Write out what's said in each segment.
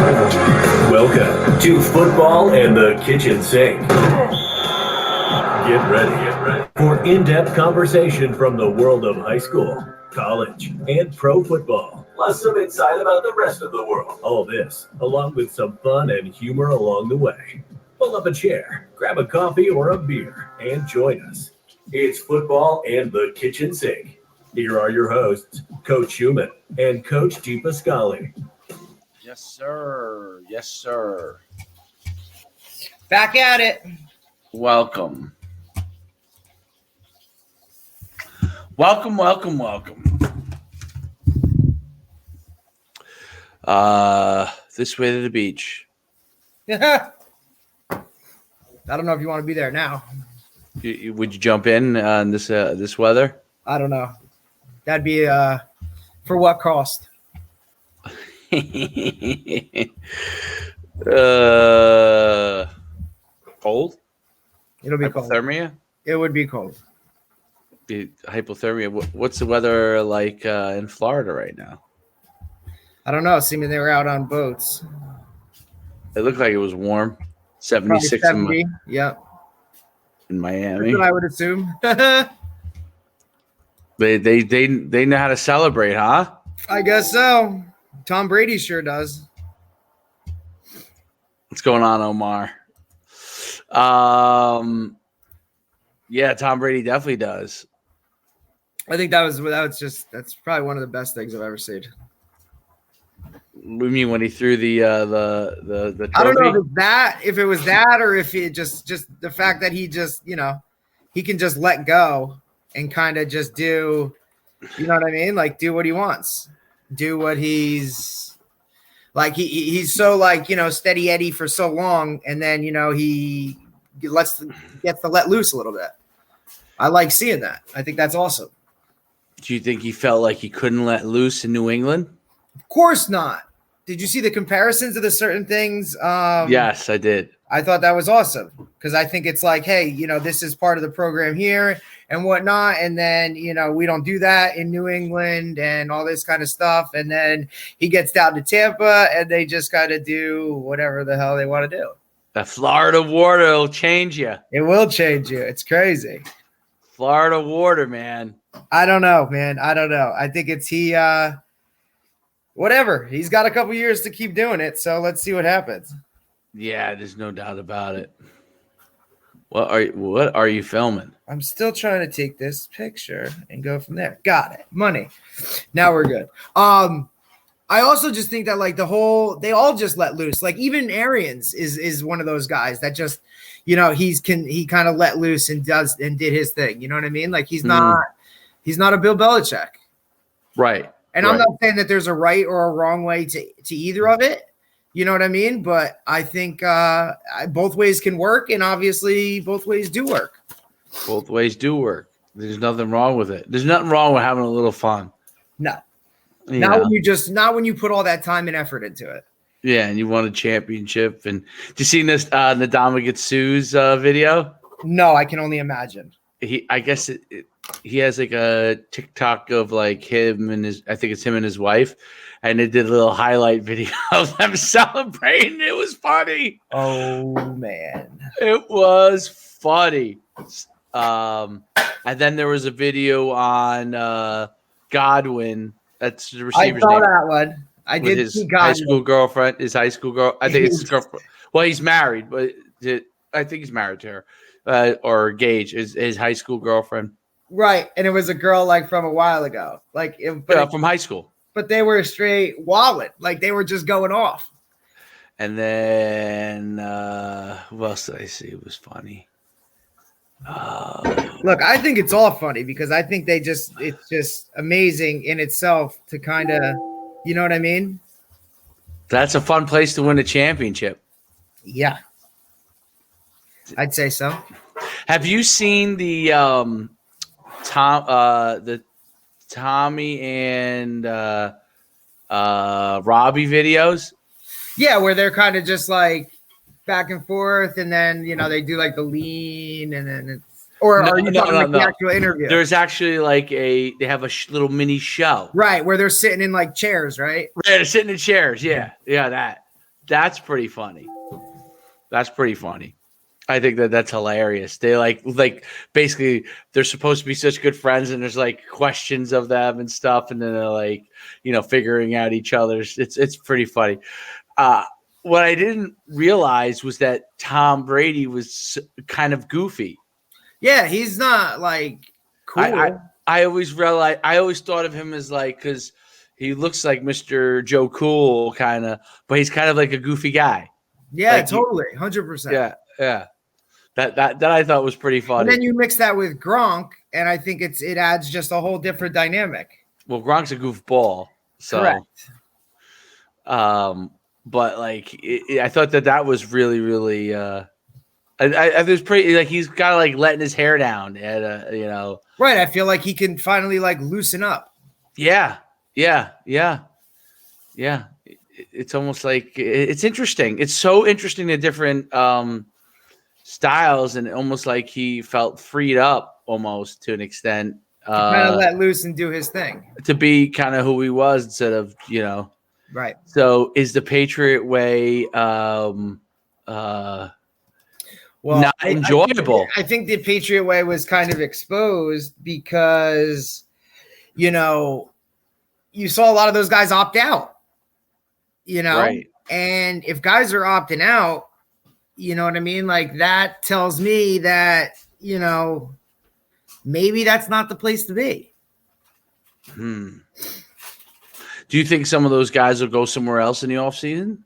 Welcome to Football and the Kitchen Sink. Get ready for in-depth conversation from the world of high school, college, and pro football, plus some insight about the rest of the world. All this, along with some fun and humor along the way. Pull up a chair, grab a coffee or a beer, and join us. It's Football and the Kitchen Sink. Here are your hosts, Coach Schuman and Coach Depascale. Yes, sir. Yes, sir. Back at it. Welcome. Welcome. This way to the beach. I don't know if you want to be there now. Would you jump in on this weather? I don't know. That'd be for what cost? Cold? It'll be cold. Hypothermia? It would be cold. Hypothermia. What's the weather like in Florida right now? I don't know. Seeming they were out on boats. It looked like it was warm. 76 70. Yep. In Miami. That's what I would assume. They know how to celebrate, huh? I guess so. Tom Brady sure does. What's going on, Omar? Yeah, Tom Brady definitely does. I think that's probably one of the best things I've ever seen. What do you mean when he threw the trophy? I don't know if it was that or if it just the fact that he just, he can just let go and kind of just do, you know what I mean? Like do what he wants. Do what he's like. He's so like, steady Eddie for so long. And then, he gets to let loose a little bit. I like seeing that. I think that's awesome. Do you think he felt like he couldn't let loose in New England? Of course not. Did you see the comparisons of the certain things? Yes, I did. I thought that was awesome because I think it's like, hey, this is part of the program here and whatnot. And then, we don't do that in New England and all this kind of stuff. And then he gets down to Tampa and they just got to do whatever the hell they want to do. The Florida water will change you. It will change you. It's crazy. Florida water, man. I don't know, man. I don't know. I think it's whatever. He's got a couple years to keep doing it. So let's see what happens. Yeah, there's no doubt about it. What are you filming? I'm still trying to take this picture and go from there. Got it. Money. Now we're good. I also just think that like they all just let loose. Like even Arians is one of those guys that just, he kind of let loose and did his thing. You know what I mean? Like he's not a Bill Belichick. Right. And I'm not saying that there's a right or a wrong way to either of it. You know what I mean? But I think both ways can work, and obviously both ways do work. Both ways do work. There's nothing wrong with it. There's nothing wrong with having a little fun. No. Not when you put all that time and effort into it. Yeah, and you won a championship. And do you see this Ndamukong Suh's video? No, I can only imagine. I guess he has like a TikTok of like him and his wife, and they did a little highlight video of them celebrating. It was funny. Oh man, it was funny. And then there was a video on Godwin. That's the receiver's name. I saw that one. I did see Godwin. High school girlfriend. His high school girl. I think it's his girlfriend. Well, he's married, but I think he's married to her. Or Gage, his high school girlfriend. Right. And it was a girl like from a while ago. From high school. But they were straight wallet. Like they were just going off. And then who else did I see? It was funny. Look, I think it's all funny because I think it's just amazing in itself to kind of, you know what I mean? That's a fun place to win a championship. Yeah. I'd say so. Have you seen the Tommy and Robbie videos? Yeah, where they're kind of just like back and forth, and then they do like the lean, and then it's are you talking about the actual interview? There's actually like they have a little mini show, right, where they're sitting in like chairs, right? Yeah, they're sitting in chairs. Yeah, that. That's pretty funny. That's pretty funny. I think that's hilarious. They like basically they're supposed to be such good friends, and there's like questions of them and stuff, and then they're like, figuring out each other's. It's pretty funny. What I didn't realize was that Tom Brady was kind of goofy. Yeah, he's not like cool. I always realized. I always thought of him as like, because he looks like Mr. Joe Cool kind of, but he's kind of like a goofy guy. Yeah, like totally, 100%. Yeah. That I thought was pretty funny. And then you mix that with Gronk, and I think it adds just a whole different dynamic. Well, Gronk's a goofball, so. Correct. But like, I thought that was really, really. I was pretty like he's kind of like letting his hair down at Right. I feel like he can finally like loosen up. Yeah. It's almost like it's interesting. It's so interesting, the different styles, and almost like he felt freed up almost to an extent. Kind of let loose and do his thing. To be kind of who he was instead of, Right. So is the Patriot way not enjoyable? I think the Patriot way was kind of exposed because, you saw a lot of those guys opt out, Right. And if guys are opting out, you know what I mean? Like that tells me that, maybe that's not the place to be. Do you think some of those guys will go somewhere else in the offseason?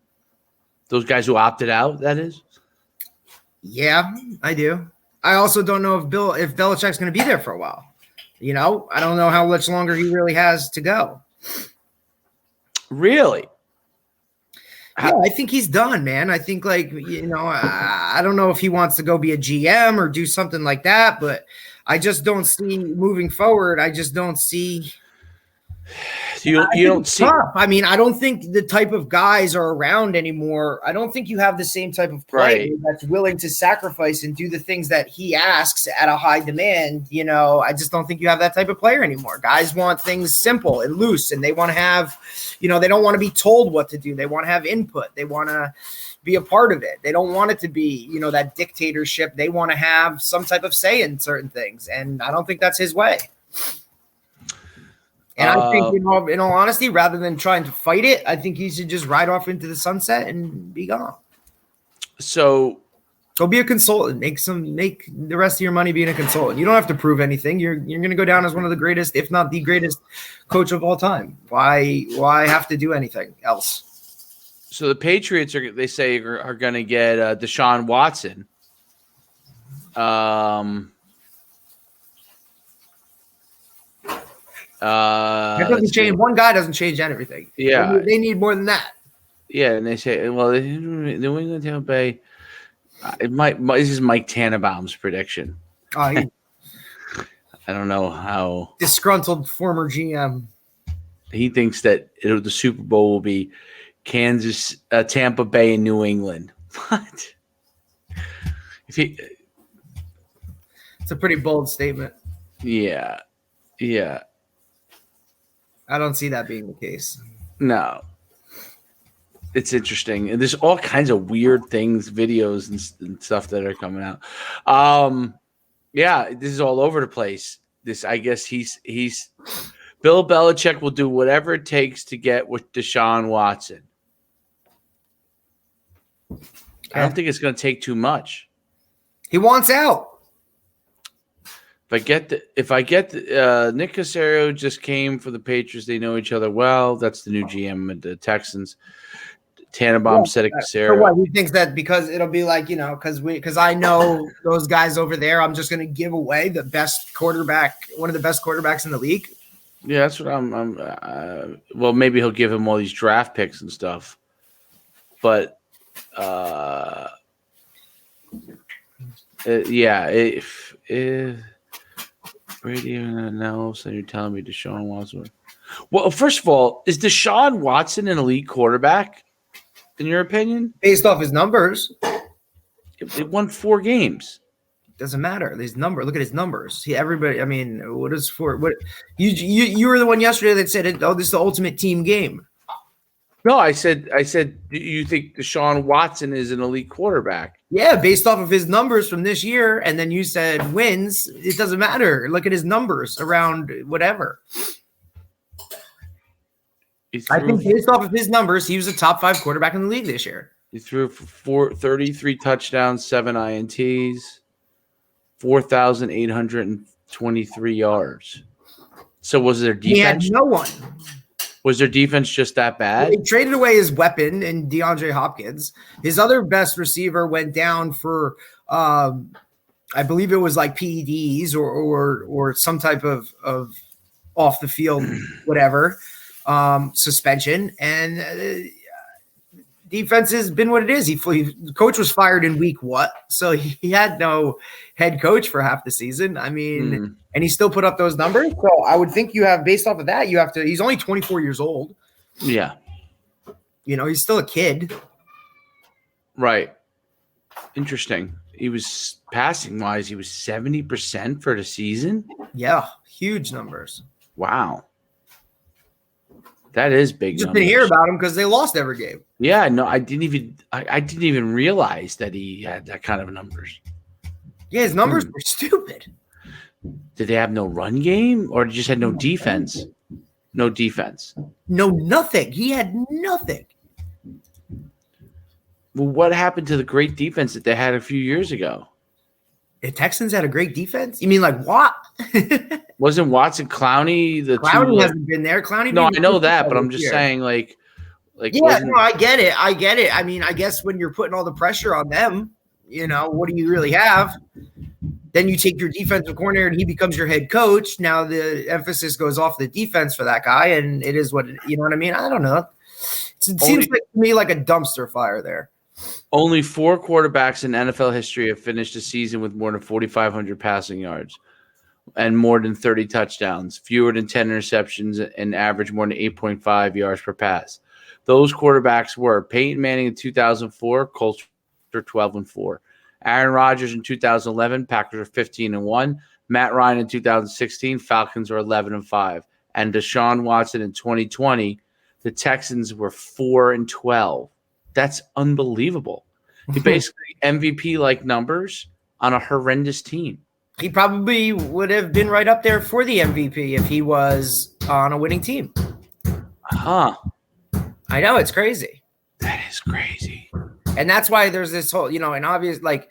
Those guys who opted out, that is? Yeah, I do. I also don't know if Belichick's going to be there for a while. I don't know how much longer he really has to go. Really? Yeah, I think he's done, man. I think I don't know if he wants to go be a GM or do something like that, but I just don't see moving forward. I just don't see. You don't see. Tough. I mean, I don't think the type of guys are around anymore. I don't think you have the same type of player that's willing to sacrifice and do the things that he asks at a high demand. I just don't think you have that type of player anymore. Guys want things simple and loose, and they want to have, they don't want to be told what to do. They want to have input. They want to be a part of it. They don't want it to be, that dictatorship. They want to have some type of say in certain things, and I don't think that's his way. And I think, in all honesty, rather than trying to fight it, I think he should just ride off into the sunset and be gone. So, go be a consultant. Make the rest of your money being a consultant. You don't have to prove anything. You're going to go down as one of the greatest, if not the greatest, coach of all time. Why have to do anything else? So the Patriots are going to get Deshaun Watson. That doesn't change. One guy doesn't change everything. Yeah, they need more than that. Yeah, and they say, well, New England, Tampa Bay. This is Mike Tannenbaum's prediction. I don't know how disgruntled former GM. He thinks that the Super Bowl will be Kansas, Tampa Bay, and New England. What? It's a pretty bold statement. Yeah. I don't see that being the case. No. It's interesting. And there's all kinds of weird things, videos and stuff that are coming out. Yeah, this is all over the place. I guess he's Bill Belichick will do whatever it takes to get with Deshaun Watson. Okay. I don't think it's going to take too much. He wants out. If I get Nick Caserio just came for the Patriots. They know each other well. That's the new GM at the Texans. Tannenbaum said it. Caserio. What he thinks that because it'll be like because I know those guys over there. I'm just going to give away the best quarterback, one of the best quarterbacks in the league. Yeah, that's what I'm. Well, maybe he'll give him all these draft picks and stuff, but yeah, if Brady now, so you're telling me Deshaun Watson. Well, first of all, is Deshaun Watson an elite quarterback, in your opinion? Based off his numbers. It won 4 games. Doesn't matter. His number. Look at his numbers. Everybody. I mean, what is for what? You were the one yesterday that said, "Oh, this is the ultimate team game." No, I said, do you think Deshaun Watson is an elite quarterback? Yeah, based off of his numbers from this year, and then you said wins. It doesn't matter. Look at his numbers around whatever. I think based off of his numbers, he was a top 5 quarterback in the league this year. He threw for 33 touchdowns, 7 INTs, 4,823 yards. So was their defense? He had no one. Was their defense just that bad? They traded away his weapon in DeAndre Hopkins. His other best receiver went down for, I believe it was like PEDs or some type of off the field, whatever, suspension. And defense has been what it is. The coach was fired in week what? So he had no head coach for half the season. I mean, and he still put up those numbers. So I would think you have, based off of that, you have to, he's only 24 years old. Yeah. He's still a kid. Right. Interesting. He was passing wise, he was 70% for the season. Yeah. Huge numbers. Wow. That is big. Just didn't hear about him because they lost every game. Yeah, no, I didn't even realize that he had that kind of numbers. Yeah, his numbers were stupid. Did they have no run game, or just had no defense? No defense. No, nothing. He had nothing. Well, what happened to the great defense that they had a few years ago? The Texans had a great defense. You mean like what? Wasn't Watson, Clowney the Clowney two? hasn't been there. Clowney. No, I know that, but I'm just saying, like. Yeah, no, I get it. I mean, I guess when you're putting all the pressure on them, what do you really have? Then you take your defensive coordinator and he becomes your head coach. Now the emphasis goes off the defense for that guy, and it is what you know what I mean. I don't know. It seems like to me like a dumpster fire there. Only 4 quarterbacks in NFL history have finished a season with more than 4,500 passing yards and more than 30 touchdowns, fewer than 10 interceptions, and average more than 8.5 yards per pass. Those quarterbacks were Peyton Manning in 2004, Colts were 12-4. Aaron Rodgers in 2011, Packers were 15-1. Matt Ryan in 2016, Falcons were 11-5. And Deshaun Watson in 2020, the Texans were 4-12. That's unbelievable. He basically MVP-like numbers on a horrendous team. He probably would have been right up there for the MVP if he was on a winning team. Huh. I know, it's crazy. That is crazy. And that's why there's this whole, and obvious, like,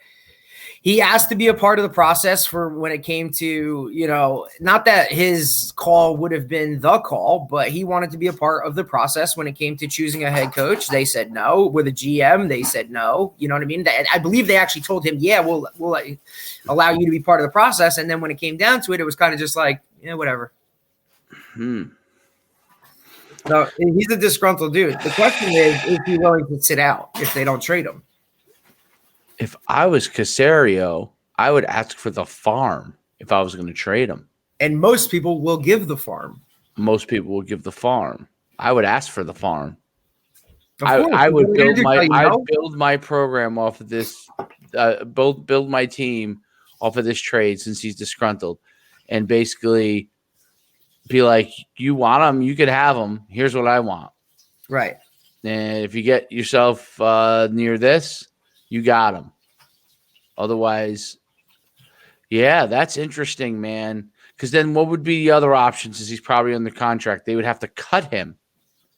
he asked to be a part of the process for when it came to, not that his call would have been the call, but he wanted to be a part of the process when it came to choosing a head coach. They said no. With a GM, they said no. You know what I mean? I believe they actually told him, yeah, we'll allow you to be part of the process. And then when it came down to it, it was kind of just like, whatever. No, he's a disgruntled dude. The question is he willing to sit out if they don't trade him? If I was Caserio, I would ask for the farm if I was going to trade him. And most people will give the farm. Most people will give the farm. I would ask for the farm. I would build my program off of this, build my team off of this trade since he's disgruntled, and basically be like, you want him, you could have him. Here's what I want. Right. And if you get yourself near this, you got him. Otherwise, yeah, that's interesting, man. Because then what would be the other options? Is he's probably under contract. They would have to cut him.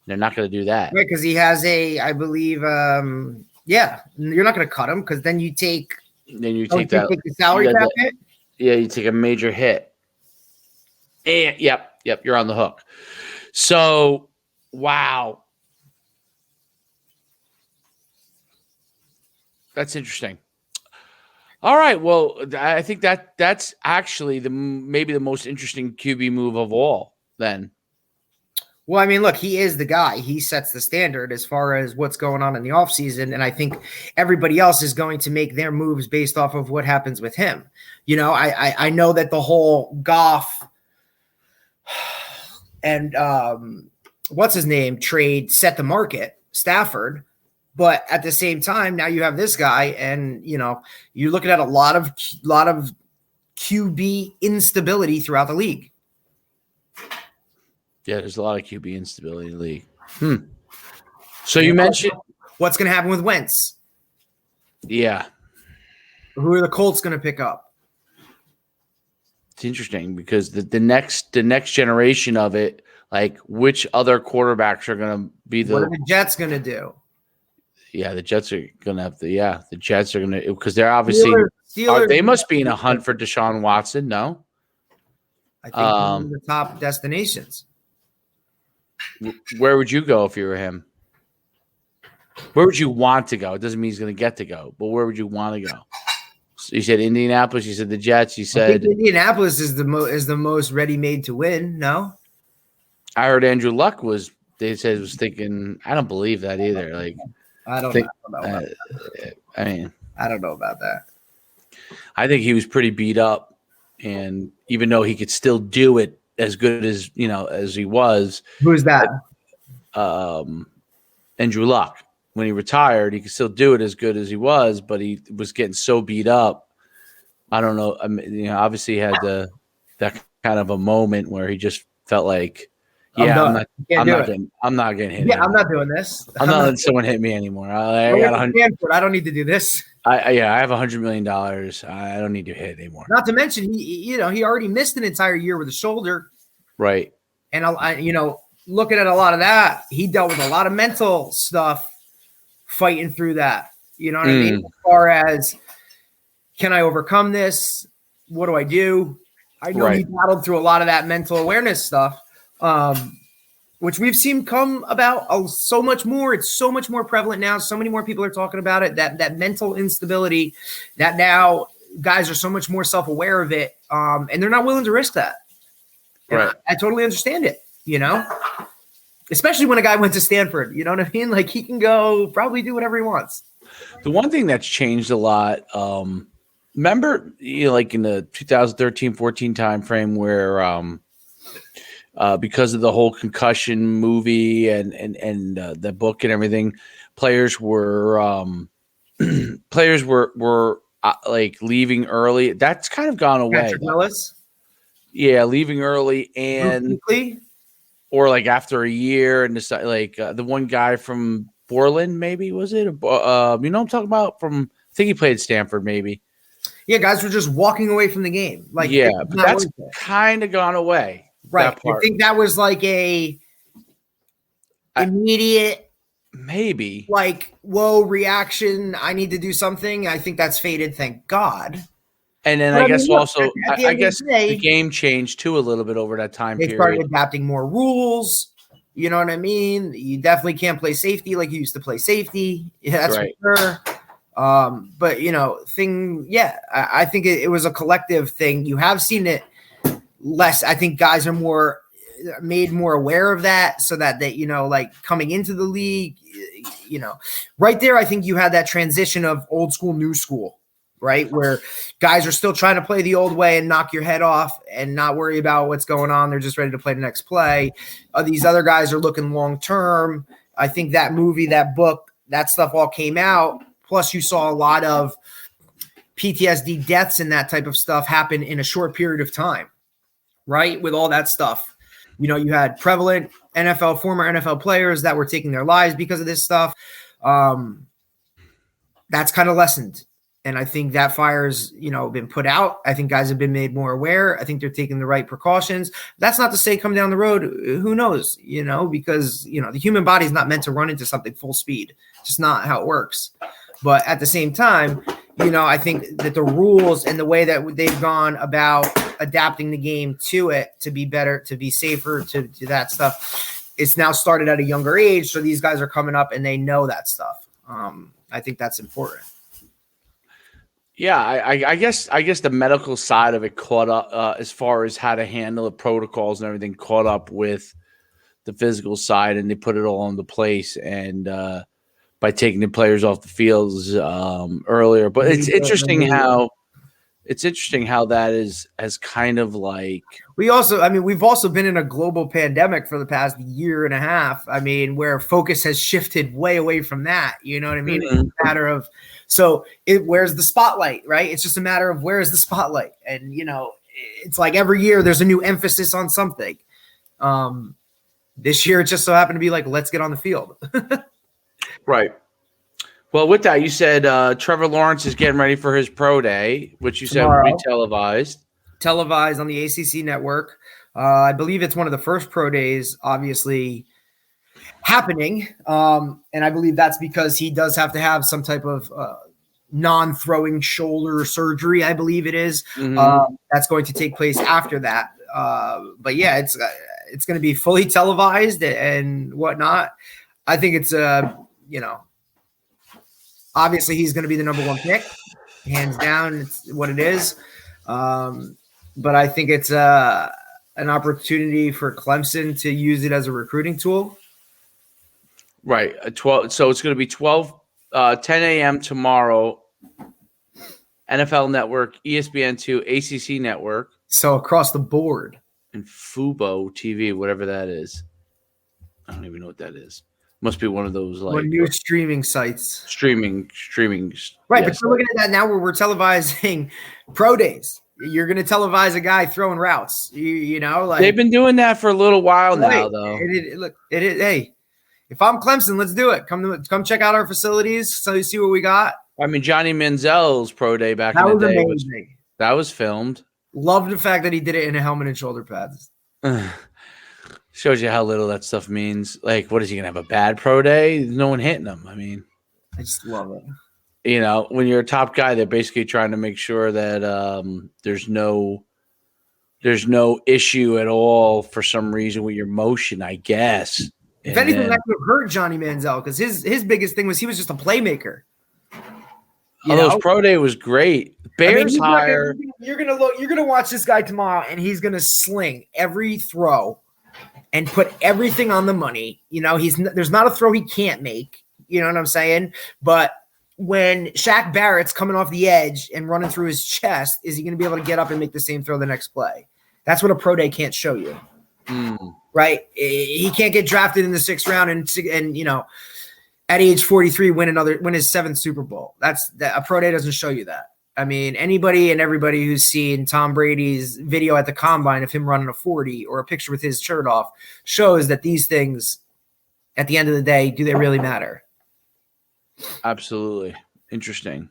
They're not going to do that. Right, because he has I believe, you're not going to cut him because then you take – take the salary cap hit? Yeah, you take a major hit. And, yep, you're on the hook. So, wow. That's interesting. All right, well, I think that's actually maybe the most interesting QB move of all then. Well, I mean, look, he is the guy. He sets the standard as far as what's going on in the offseason, and I think everybody else is going to make their moves based off of what happens with him. I know that the whole Goff and what's his name trade set the market, Stafford. But at the same time, now you have this guy, and you're looking at a lot of QB instability throughout the league. Yeah, there's a lot of QB instability in the league. So you mentioned what's going to happen with Wentz. Yeah. Who are the Colts going to pick up? It's interesting because the next generation of it, like which other quarterbacks are going to be What are the Jets going to do? Yeah, the Jets are going to have the Jets are going to, because they're obviously they must be in a hunt for Deshaun Watson. No, I think one of the top destinations. Where would you go if you were him? Where would you want to go? It doesn't mean he's going to get to go, but where would you want to go? So you said Indianapolis. You said the Jets. You said Indianapolis is the most ready-made to win. No, I heard Andrew Luck was. They said was thinking. I don't believe that either. Like I don't know about that. I mean, I don't know about that. I think he was pretty beat up, and even though he could still do it as good as as he was. Who's that? Andrew Luck. When he retired, he could still do it as good as he was, but he was getting so beat up. I don't know. I mean, obviously he had that kind of a moment where he just felt like, I'm not getting hit. Yeah, I'm not doing this. I'm not letting someone hit me anymore. I got 100. I don't need to do this. I have $100 million. I don't need to hit anymore. Not to mention, he already missed an entire year with a shoulder. Right. And looking at a lot of that, he dealt with a lot of mental stuff. Fighting through that, you know what I mean? As far as, can I overcome this? What do I do? I know he battled through a lot of that mental awareness stuff, which we've seen come about so much more. It's so much more prevalent now. So many more people are talking about it, that mental instability, that now guys are so much more self-aware of it, and they're not willing to risk that. Right. I totally understand it, Especially when a guy went to Stanford, you know what I mean? Like he can go probably do whatever he wants. The one thing that's changed a lot, remember, like in the 2013-14 timeframe where because of the whole concussion movie and the book and everything, players were like leaving early. That's kind of gone away. Patrick Willis? Yeah, leaving early and or like after a year and decide like the one guy from Borland, maybe was it? I'm talking about from. I think he played at Stanford, maybe. Yeah, guys were just walking away from the game. Like but that's kind of gone away. Right. I think that was like a immediate, maybe like whoa reaction. I need to do something. I think that's faded. Thank God. And then I guess also, I guess the game changed too a little bit over that time period. They started adapting more rules. You know what I mean? You definitely can't play safety like you used to play safety. Yeah, that's right. For sure. But I think it was a collective thing. You have seen it less. I think guys are made more aware of that, so that they, like coming into the league, right there. I think you had that transition of old school, new school. Right, where guys are still trying to play the old way and knock your head off and not worry about what's going on. They're just ready to play the next play. These other guys are looking long term. I think that movie, that book, that stuff all came out. Plus, you saw a lot of PTSD deaths and that type of stuff happen in a short period of time. Right, with all that stuff, you had prevalent former NFL players that were taking their lives because of this stuff. That's kind of lessened. And I think that fire's, been put out. I think guys have been made more aware. I think they're taking the right precautions. That's not to say come down the road, who knows, because, the human body is not meant to run into something full speed. It's just not how it works. But at the same time, I think that the rules and the way that they've gone about adapting the game to it to be better, to be safer, to that stuff, it's now started at a younger age. So these guys are coming up and they know that stuff. I think that's important. Yeah, I guess the medical side of it caught up as far as how to handle the protocols and everything caught up with the physical side, and they put it all into place. And by taking the players off the fields earlier, but it's interesting how that has kind of like. We've also been in a global pandemic for the past year and a half. I mean, where focus has shifted way away from that. You know what I mean? Mm-hmm. It's a matter of. So where's the spotlight, right? It's just a matter of where is the spotlight. And, it's like every year there's a new emphasis on something. This year it just so happened to be like, let's get on the field. Right. Well, with that, you said Trevor Lawrence is getting ready for his pro day, which you Tomorrow. said would be televised. Televised on the ACC network. I believe it's one of the first pro days, obviously, happening. And I believe that's because he does have to have some type of non-throwing shoulder surgery, I believe it is. That's going to take place after that. But yeah, it's going to be fully televised and whatnot. I think it's obviously he's going to be the number one pick, hands down. It's what it is. But I think it's an opportunity for Clemson to use it as a recruiting tool. Right. 12. So it's going to be 10 a.m. tomorrow. NFL Network, ESPN2, ACC Network. So across the board. And Fubo TV, whatever that is. I don't even know what that is. Must be one of those like new streaming sites. Streaming. Right, yes. But you're looking at that now where we're televising pro days. You're going to televise a guy throwing routes. You know, like they've been doing that for a little while now, though. Hey, if I'm Clemson, let's do it. Come check out our facilities so you see what we got. I mean, Johnny Manziel's pro day back in the day. Amazing. That was filmed. Love the fact that he did it in a helmet and shoulder pads. Shows you how little that stuff means. Like, what is he going to have, a bad pro day? There's no one hitting him. I mean. I just love it. You know, when you're a top guy, they're basically trying to make sure that there's no issue at all for some reason with your motion, I guess. If anything, that could have hurt Johnny Manziel because his biggest thing was he was just a playmaker. His pro day was great. Bears hire. You're gonna watch this guy tomorrow, and he's gonna sling every throw and put everything on the money. You know, there's not a throw he can't make. You know what I'm saying? But when Shaq Barrett's coming off the edge and running through his chest, is he going to be able to get up and make the same throw the next play? That's what a pro day can't show you. Right? He can't get drafted in the 6th round and you know, at age 43 win his 7th Super Bowl. A pro day doesn't show you that. I mean, anybody and everybody who's seen Tom Brady's video at the combine of him running a 40 or a picture with his shirt off shows that these things, at the end of the day, do they really matter? Absolutely. Interesting.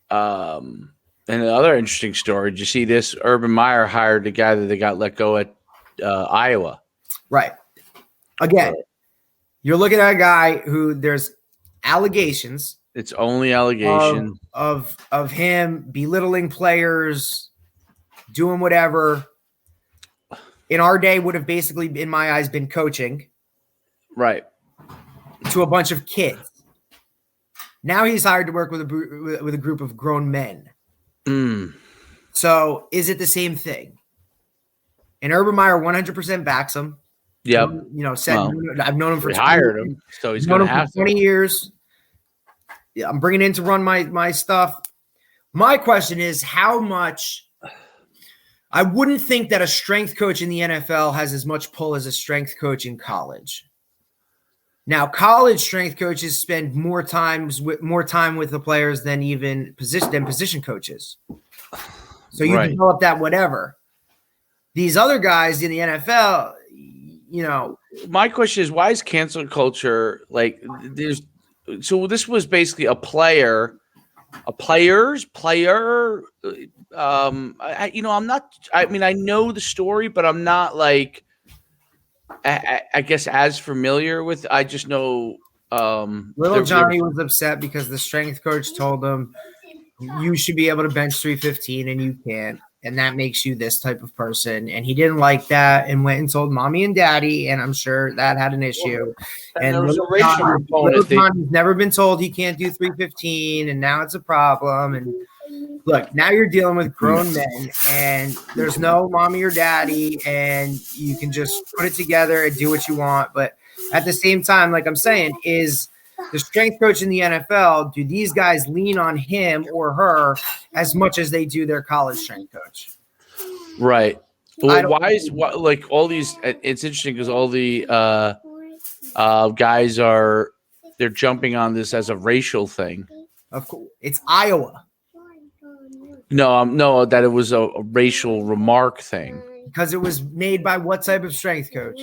And another interesting story. Did you see this? Urban Meyer hired the guy that they got let go at Iowa. Right. Again, you're looking at a guy who there's allegations. It's only allegation of him belittling players, doing whatever. In our day would have basically, in my eyes, been coaching. Right. To a bunch of kids. Now he's hired to work with a group of grown men. So is it the same thing? And Urban Meyer 100% backs him. Yep. You know, I've known him for 20 hired him, so he's going to have 20 years. Yeah, I'm bringing in to run my stuff. My question is how much. I wouldn't think that a strength coach in the NFL has as much pull as a strength coach in college. Now, college strength coaches spend more time with the players than even position coaches. So you develop that whatever. These other guys in the NFL, you know. My question is, why is cancel culture like there's? So this was basically a player's player. I'm not. I mean, I know the story, but I'm not like. I guess as familiar with. I just know. Little Johnny was upset because the strength coach told him, "You should be able to bench 315, and you can't, and that makes you this type of person." And he didn't like that, and went and told mommy and daddy, and I'm sure that had an issue. And there was a racial component. Johnny's never been told he can't do 315, and now it's a problem. And look, now you're dealing with grown men, and there's no mommy or daddy, and you can just put it together and do what you want. But at the same time, like I'm saying, is the strength coach in the NFL, do these guys lean on him or her as much as they do their college strength coach? Right. Well, like all these? It's interesting because all the guys they're jumping on this as a racial thing. Of course, it's Iowa. No, that it was a racial remark thing. Because it was made by what type of strength coach?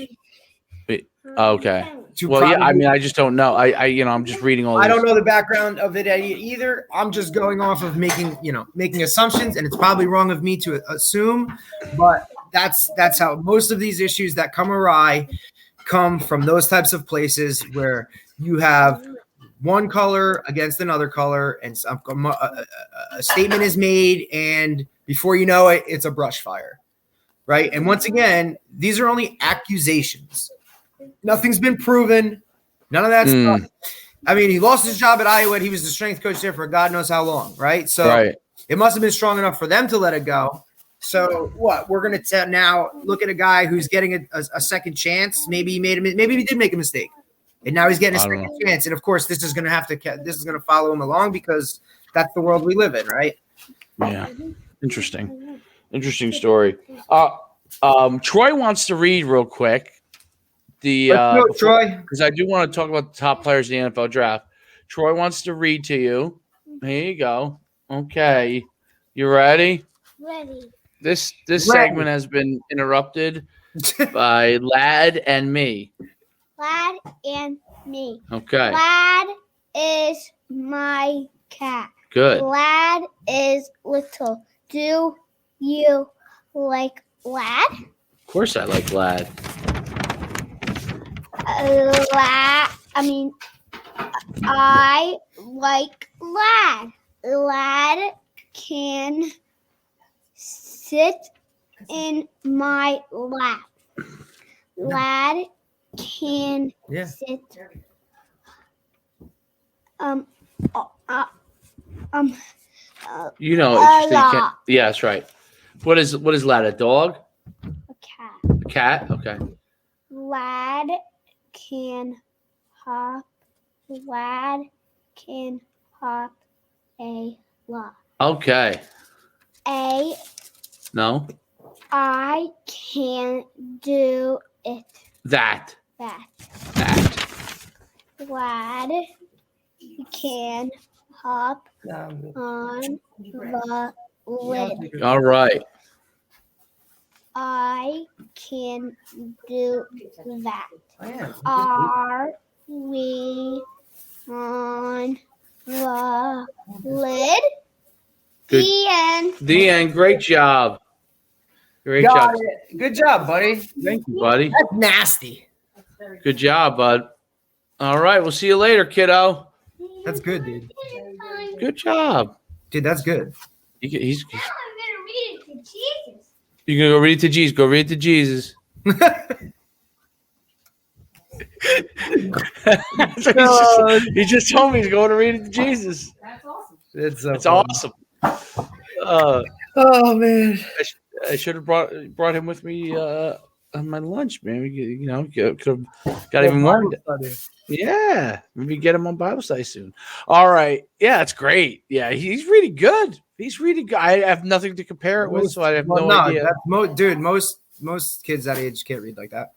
Okay. to Well, yeah. I probably- mean, I just don't know. I'm just reading all. I This. don't know the background of it either. I'm just going off of making assumptions, and it's probably wrong of me to assume, but that's how most of these issues that come awry come from those types of places where you have one color against another color, and a statement is made, and before you know it, it's a brush fire, right? And once again, these are only accusations. Nothing's been proven. None of that stuff. I mean, he lost his job at Iowa, and he was the strength coach there for God knows how long, right? So it must have been strong enough for them to let it go. So what? We're going to now look at a guy who's getting a second chance. Maybe he did make a mistake, and now he's getting a second chance. And of course, this is going to follow him along because that's the world we live in, right? Yeah. Interesting story. Troy wants to read real quick. Troy, because I do want to talk about the top players in the NFL draft. Troy wants to read to you. Here you go. Okay, you ready? Ready. This segment has been interrupted by Lad and me. Lad and me. Okay. Lad is my cat. Good. Lad is little. Do you like Lad? Of course, I like Lad. I like Lad. Lad can sit in my lap. Lad can sit. You know, yeah, that's right. What is Lad? A dog? A cat. A cat? Okay. Lad can hop. Lad can hop a lot. Okay. No. I can do it. That. Lad can hop on the lid. All right. I can do that. Are we on the lid? Good. The end. The end. Great job. Great got job. it. Good job, buddy. Thank you, buddy. That's nasty. Good job, bud. All right. We'll see you later, kiddo. That's good, dude. Good job. Dude, that's good. He's Now I'm gonna read it to Jesus. You can go read it to Jesus. Go read it to Jesus. He just told me he's going to read it to Jesus. That's awesome. It's awesome. Oh man, I should have brought him with me on my lunch, man. We could have got even more. Yeah, maybe get him on Bible study soon. All right, yeah, that's great. Yeah, he's really good. He's really good. I have nothing to compare it with, so I have no idea. Dude, most kids that age can't read like that.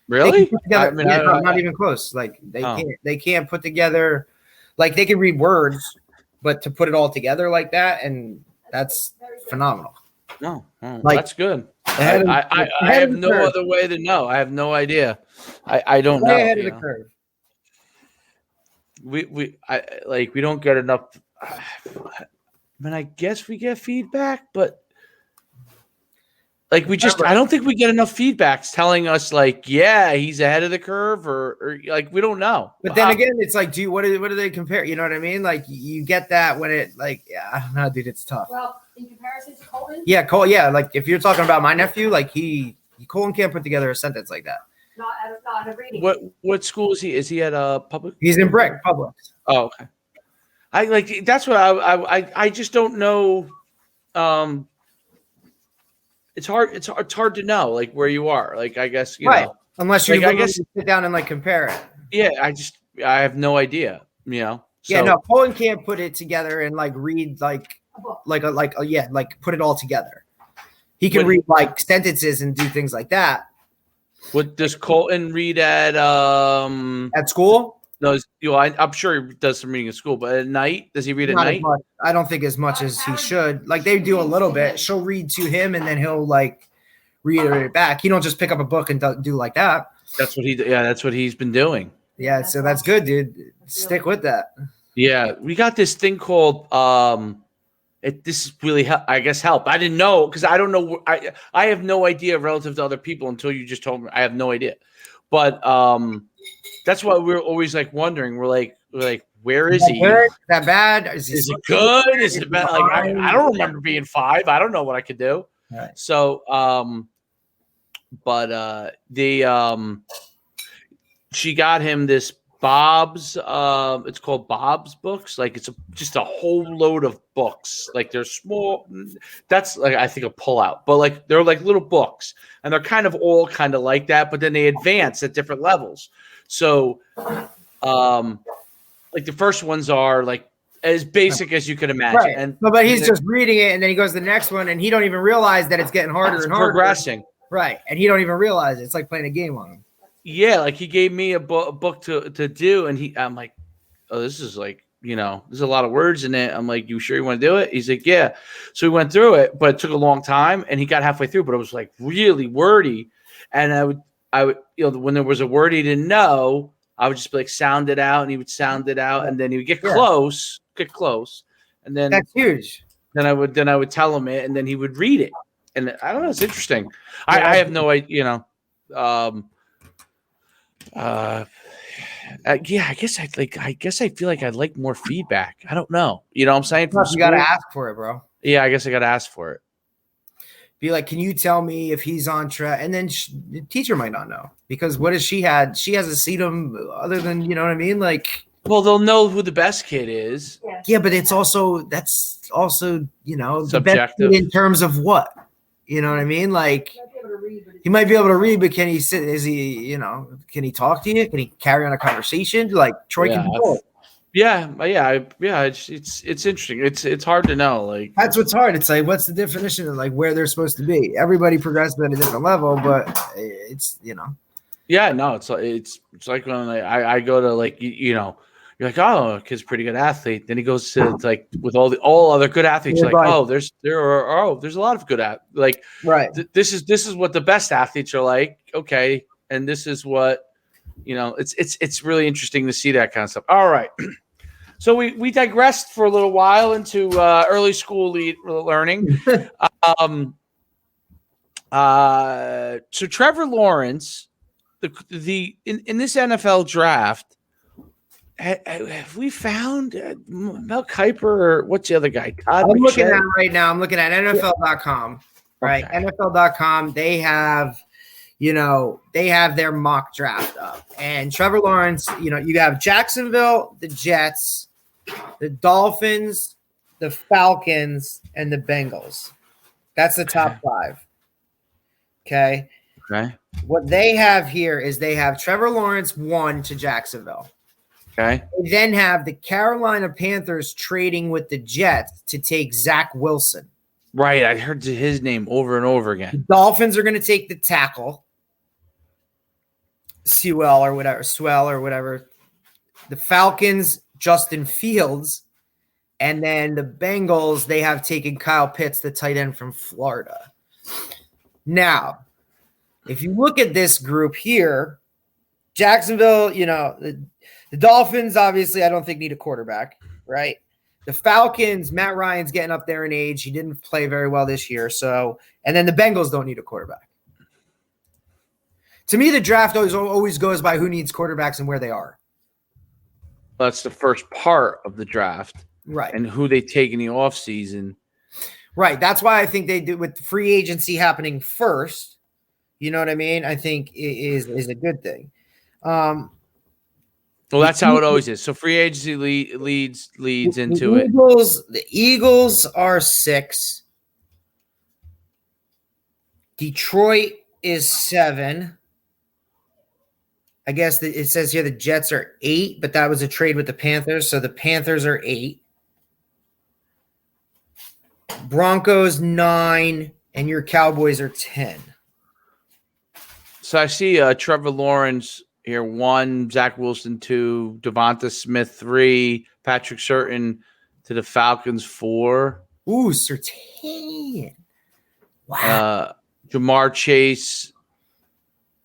Really? Not even close. Like they can't put together. Like they can read words, but to put it all together like that, and that's phenomenal. No, Like, that's good. I have no other way to know. I have no idea. I don't know. Ahead of the curve. We don't get enough. I mean, I guess we get feedback, but I don't think we get enough feedbacks telling us yeah, he's ahead of the curve or we don't know. But then again, it's like, what do they compare? You know what I mean? Like you get that when it I don't know, dude, it's tough. Well, in comparison to Colton? Yeah, Cole. Yeah, like if you're talking about my nephew, Colton can't put together a sentence like that. Not at a reading. What school is he? Is he at a public? He's in Brick Public. Oh, okay. That's what I just don't know. It's hard to know where you are. I guess you know. Unless you sit down and compare it. Yeah, I have no idea. So. Yeah, no, Colton can't put it together and read put it all together. He can read sentences and do things like that. What does Colton read at school? No, I'm sure he does some reading at school, but at night, does he read at night? I don't think as much as he should. They do a little bit. She'll read to him, and then he'll reiterate it back. He don't just pick up a book and do like that. That's what he's been doing. Yeah, so that's good, dude. Stick with that. Yeah, we got this thing called this really I guess help. I didn't know because I don't know. I have no idea relative to other people until you just told me. I have no idea, but that's why we're always like wondering. We're like, where is he? Good? Is that bad? Is it good? Is it bad? Like I don't remember being 5. I don't know what I could do. Right. So she got him this Bob's it's called Bob's books. Like it's just a whole load of books. Like they're small. That's like I think a pullout, but like they're like little books, and they're kind of all kind of like that. But then they advance at different levels. So, like the first ones are like as basic as you could imagine, Right. and but he's just reading it, and then he goes to the next one, and he don't even realize that it's getting harder and harder. progressing. Right, and he don't even realize it. It's like playing a game on him. Yeah, like he gave me a book to do, and I'm like, oh, this is like, there's a lot of words in it. I'm like, you sure you want to do it? He's like, yeah. So we went through it, but it took a long time, and he got halfway through, but it was like really wordy. And I would, when there was a word he didn't know, I would just be like, sound it out, and he would sound it out, and then he would get close, and then That's huge. Then I would tell him it, and then he would read it, and I don't know, it's interesting. I have no idea, I guess I feel like I'd like more feedback. I don't know. You know what I'm saying? Plus, you got to ask for it, bro. Yeah, I guess I got to ask for it. Be like, can you tell me if he's on track? And then the teacher might not know because what has she had? She hasn't seen him other than, you know what I mean? Like, well, they'll know who the best kid is. Yeah, but that's also, the subjective best kid in terms of what? You know what I mean? Like, he might be able to read, but can he sit? Can he talk to you? Can he carry on a conversation? Like Troy can do it. Yeah. It's interesting. It's hard to know. Like that's what's hard. It's like, what's the definition of like where they're supposed to be? Everybody progresses at a different level, but it's Yeah, no, it's like when I go to like you're like, oh, kid's a pretty good athlete. Then he goes to like with all other good athletes. You're like, oh, there's a lot of good like right. This is what the best athletes are like. Okay, and this is what it's really interesting to see that kind of stuff. All right. So we digressed for a little while into early school learning. So Trevor Lawrence, in this NFL draft, have we found Mel Kiper or what's the other guy? I'm looking at it right now. I'm looking at NFL.com. Right, okay. NFL.com. They have. They have their mock draft up, and Trevor Lawrence. You have Jacksonville, the Jets, the Dolphins, the Falcons, and the Bengals. That's the top 5. Okay. What they have here is they have Trevor Lawrence 1 to Jacksonville. Okay. They then have the Carolina Panthers trading with the Jets to take Zach Wilson. Right. I heard his name over and over again. The Dolphins are going to take the tackle. Swell or whatever. The Falcons, Justin Fields, and then the Bengals, they have taken Kyle Pitts, the tight end from Florida. Now, if you look at this group here, Jacksonville, the Dolphins, obviously, I don't think need a quarterback, right? The Falcons, Matt Ryan's getting up there in age. He didn't play very well this year. And then the Bengals don't need a quarterback. To me, the draft always goes by who needs quarterbacks and where they are. That's the first part of the draft. Right. And who they take in the offseason. Right. That's why I think they do with free agency happening first. You know what I mean? I think is a good thing. Well, that's how it always is. So free agency leads into it. The Eagles are 6. Detroit is 7. I guess it says here the Jets are 8, but that was a trade with the Panthers, so the Panthers are 8. Broncos 9, and your Cowboys are 10. So I see Trevor Lawrence here 1, Zach Wilson 2, Devonta Smith 3, Patrick Surtain to the Falcons 4. Ooh, Surtain. Wow. Jamar Chase.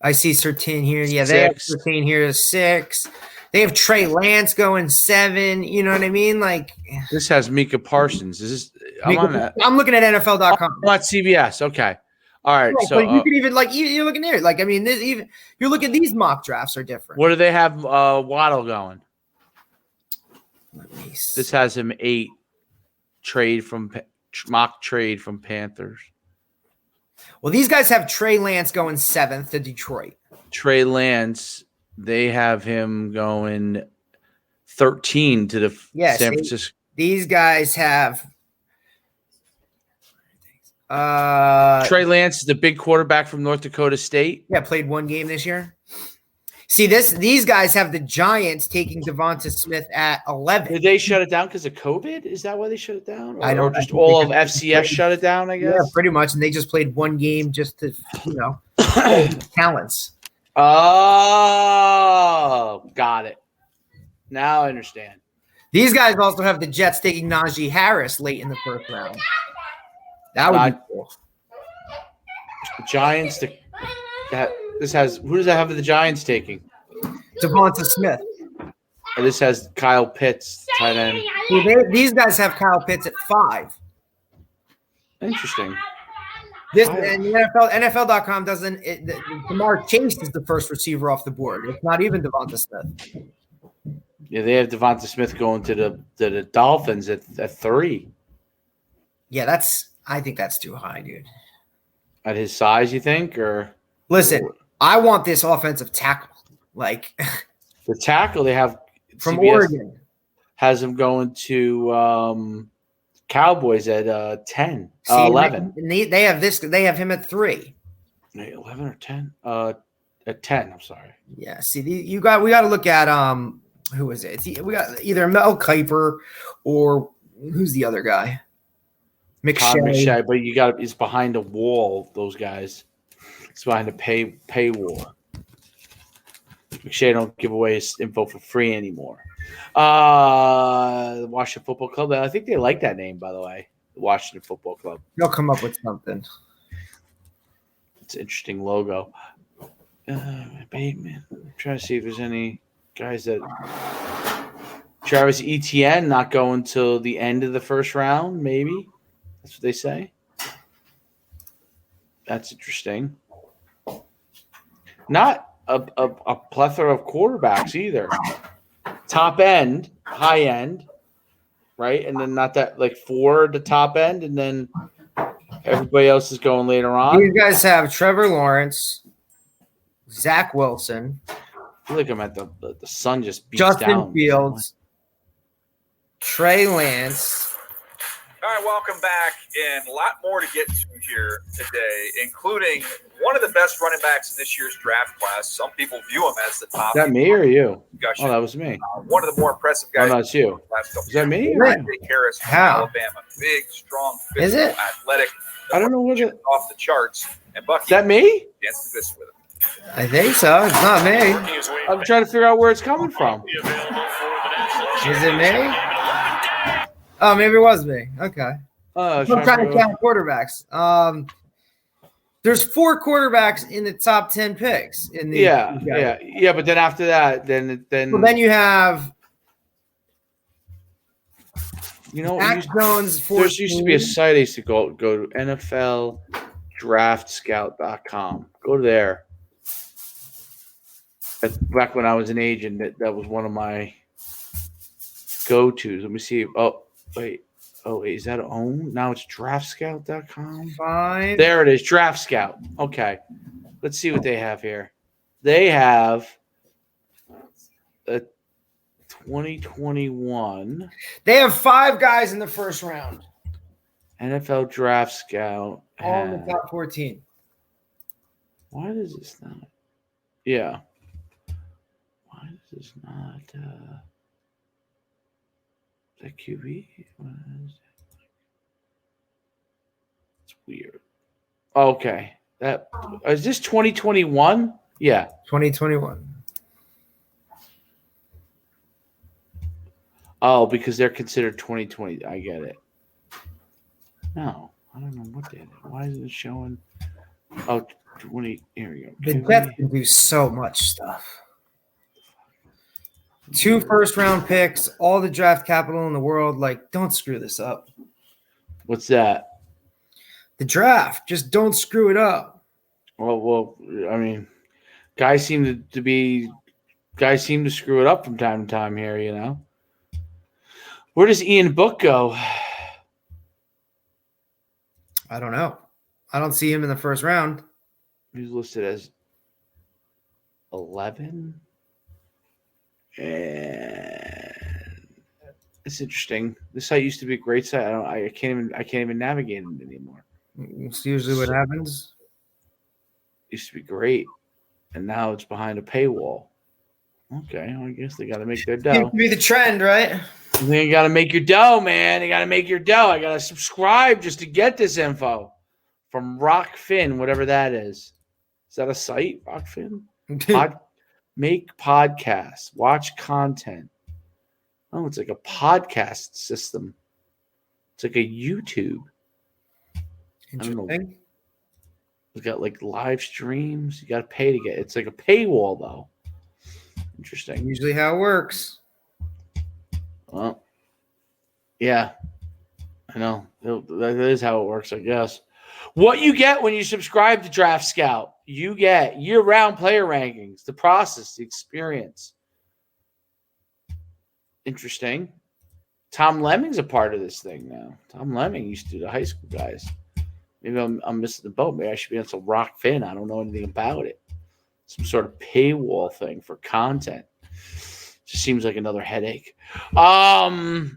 I see Sertain here. Yeah, they have 6. Sertain here as 6. They have Trey Lance going 7. You know what I mean? Like This has Micah Parsons. Is this? I'm on that. I'm looking at NFL.com. I'm at CBS. Okay. All right. Right, So but you could even like you're looking there. Like I mean, this even you're looking at these mock drafts are different. what do they have Waddle going? Let me see. This has him 8 mock trade from Panthers. Well, these guys have Trey Lance going 7th to Detroit. Trey Lance, they have him going 13 to the San Francisco. These guys have Trey Lance is the big quarterback from North Dakota State. Yeah, played 1 game this year. See these guys have the Giants taking Devonta Smith at 11. Did they shut it down because of COVID? Is that why they shut it down? Or, I don't or just know. all of FCS shut it down, I guess? Yeah, pretty much. And they just played 1 game just to, talents. Oh, got it. Now I understand. These guys also have the Jets taking Najee Harris late in the first round. That would be cool. Giants. Who does that have the Giants taking? Devonta Smith. And this has Kyle Pitts, tight end. These guys have Kyle Pitts at 5. Interesting. This and the NFL.com doesn't. Jamar Chase is the first receiver off the board. It's not even Devonta Smith. Yeah, they have Devonta Smith going to the Dolphins at 3. Yeah, I think that's too high, dude. At his size, you think? Or listen, I want this offensive tackle. Like the tackle they have from CBS Oregon has him going to Cowboys at 10, 11. They have this. They have him at 3. 11 or 10? At 10. I'm sorry. Yeah. See, we got to look at who is it? We got either Mel Kiper or who's the other guy? McShay. But it's behind a wall. Those guys, it's behind a paywall. McShay don't give away his info for free anymore. The Washington Football Club. I think they like that name, by the way. The Washington Football Club. They'll come up with something. It's an interesting logo. Bateman. I'm trying to see if there's any guys that. Travis Etienne not going till the end of the first round, maybe. That's what they say. That's interesting. Not a plethora of quarterbacks either. Top end, high end, right? And then not that 4 at the top end, and then everybody else is going later on. These guys have Trevor Lawrence, Zach Wilson. I feel like I'm at the sun just beats Justin down. Fields, Trey Lance. All right, welcome back, and a lot more to get to here today, including one of the best running backs in this year's draft class. Some people view him as the top. Is that me or you? Discussion. Oh, that was me. One of the more impressive guys. Oh, no, it's you. Last couple Is that me? years. Or Jake Harris from How? Alabama. Big, strong, Is it? athletic. I don't know what it. Off the charts. And Bucky Is that me? danced to this with him. I think so. It's not me. I'm trying to figure out where it's coming from. Is it me? Oh, maybe it was me. Okay. I'm I'm trying to count quarterbacks. There's 4 quarterbacks in the top 10 picks. In the yeah. But then after that, then Well, then you have Mac Jones. 14. There used to be a site I used to go to NFLDraftScout.com. Go there. Back when I was an agent, that was one of my go-tos. Let me see. Oh, wait, is that owned? Now it's DraftScout.com. 5. There it is, Draft Scout. Okay, let's see what they have here. They have a 2021. They have 5 guys in the first round. NFL Draft Scout. All in the top 14. Why does this not? Yeah. Why does this not? The QB? What is it? It's weird. Okay. Is this 2021? Yeah. 2021. Oh, because they're considered 2020. I get it. No, I don't know what they did. Why is it showing? Oh, 20. Here we go. The Jets can do so much stuff. 2 first-round picks, all the draft capital in the world. Like, don't screw this up. What's that? The draft, just don't screw it up. Well, I mean, guys seem to screw it up from time to time here, you know. Where does Ian Book go? I don't know. I don't see him in the first round. He's listed as 11. And it's interesting. This site used to be a great site. I can't even navigate it anymore. It's usually what happens. Used to be great, and now it's behind a paywall. Okay, well, I guess they got to make their dough. Seems to be the trend, right? You got to make your dough, man. You got to make your dough. I got to subscribe just to get this info from Rockfin, whatever that is. Is that a site, Rockfin? Make podcasts, watch content. Oh, it's like a podcast system. It's like a YouTube. I don't know. Interesting. We got like live streams. You got to pay to get. It's like a paywall, though. Interesting. Usually how it works. Well, yeah, I know. That is how it works, I guess. What you get when you subscribe to Draft Scout, you get year-round player rankings, the process, the experience. Interesting. Tom Lemming's a part of this thing now. Tom Lemming used to do the high school guys. Maybe I'm missing the boat. Maybe I should be on some Rockfin. I don't know anything about it. Some sort of paywall thing for content. Just seems like another headache. Well,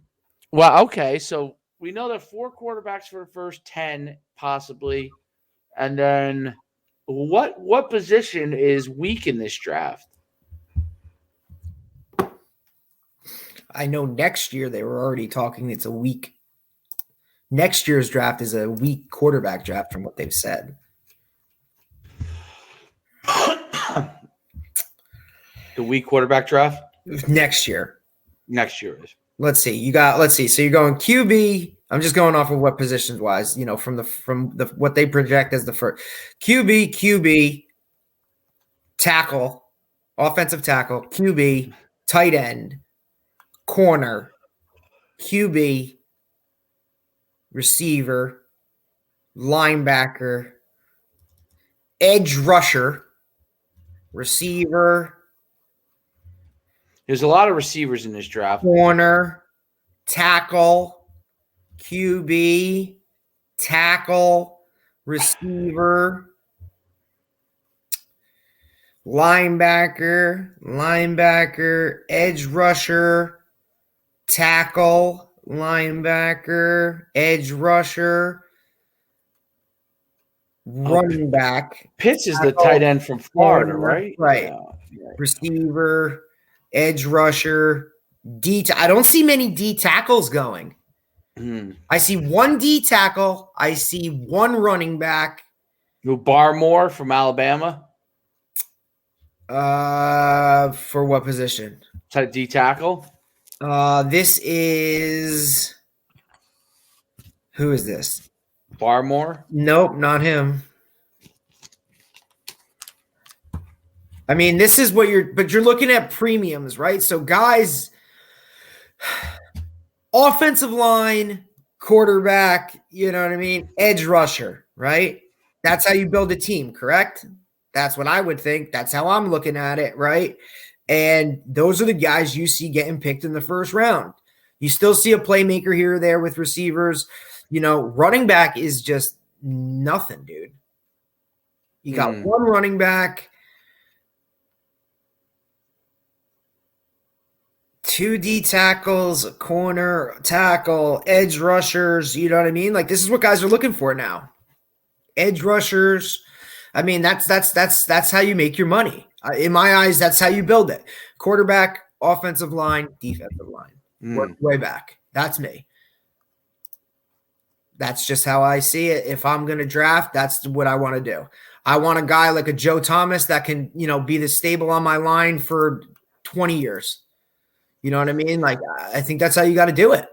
okay. So we know that 4 quarterbacks for the first 10, possibly. And then what position is weak in this draft? I know next year they were already talking it's a weak. Next year's draft is a weak quarterback draft from what they've said. The weak quarterback draft? Next year. Next year is. Let's see. So you're going QB. I'm just going off of what positions wise, from the what they project as the first QB, tackle, offensive tackle, QB, tight end, corner, QB, receiver, linebacker, edge rusher, receiver. There's a lot of receivers in this draft. Corner, tackle, QB, tackle, receiver, linebacker, edge rusher, tackle, linebacker, edge rusher, running back. Pitts is the tight end from Florida, corner, right? Right. Yeah. Receiver, edge rusher, D. I don't see many D tackles going. I see 1 D tackle. I see 1 running back. Barmore from Alabama. For what position? D tackle. This is who is this? Barmore. Nope, not him. I mean, this is what you're looking at premiums, right? So guys, offensive line, quarterback, you know what I mean? Edge rusher, right? That's how you build a team, correct? That's what I would think. That's how I'm looking at it, right? And those are the guys you see getting picked in the first round. You still see a playmaker here or there with receivers. Running back is just nothing, dude. You got 1 running back, 2 D tackles, a corner, tackle, edge rushers. You know what I mean? Like, this is what guys are looking for now. Edge rushers. I mean, that's how you make your money. In my eyes, that's how you build it. Quarterback, offensive line, defensive line. Work your way back. That's me. That's just how I see it. If I'm going to draft, that's what I want to do. I want a guy like a Joe Thomas that can, be the stable on my line for 20 years. You know what I mean? Like, I think that's how you got to do it.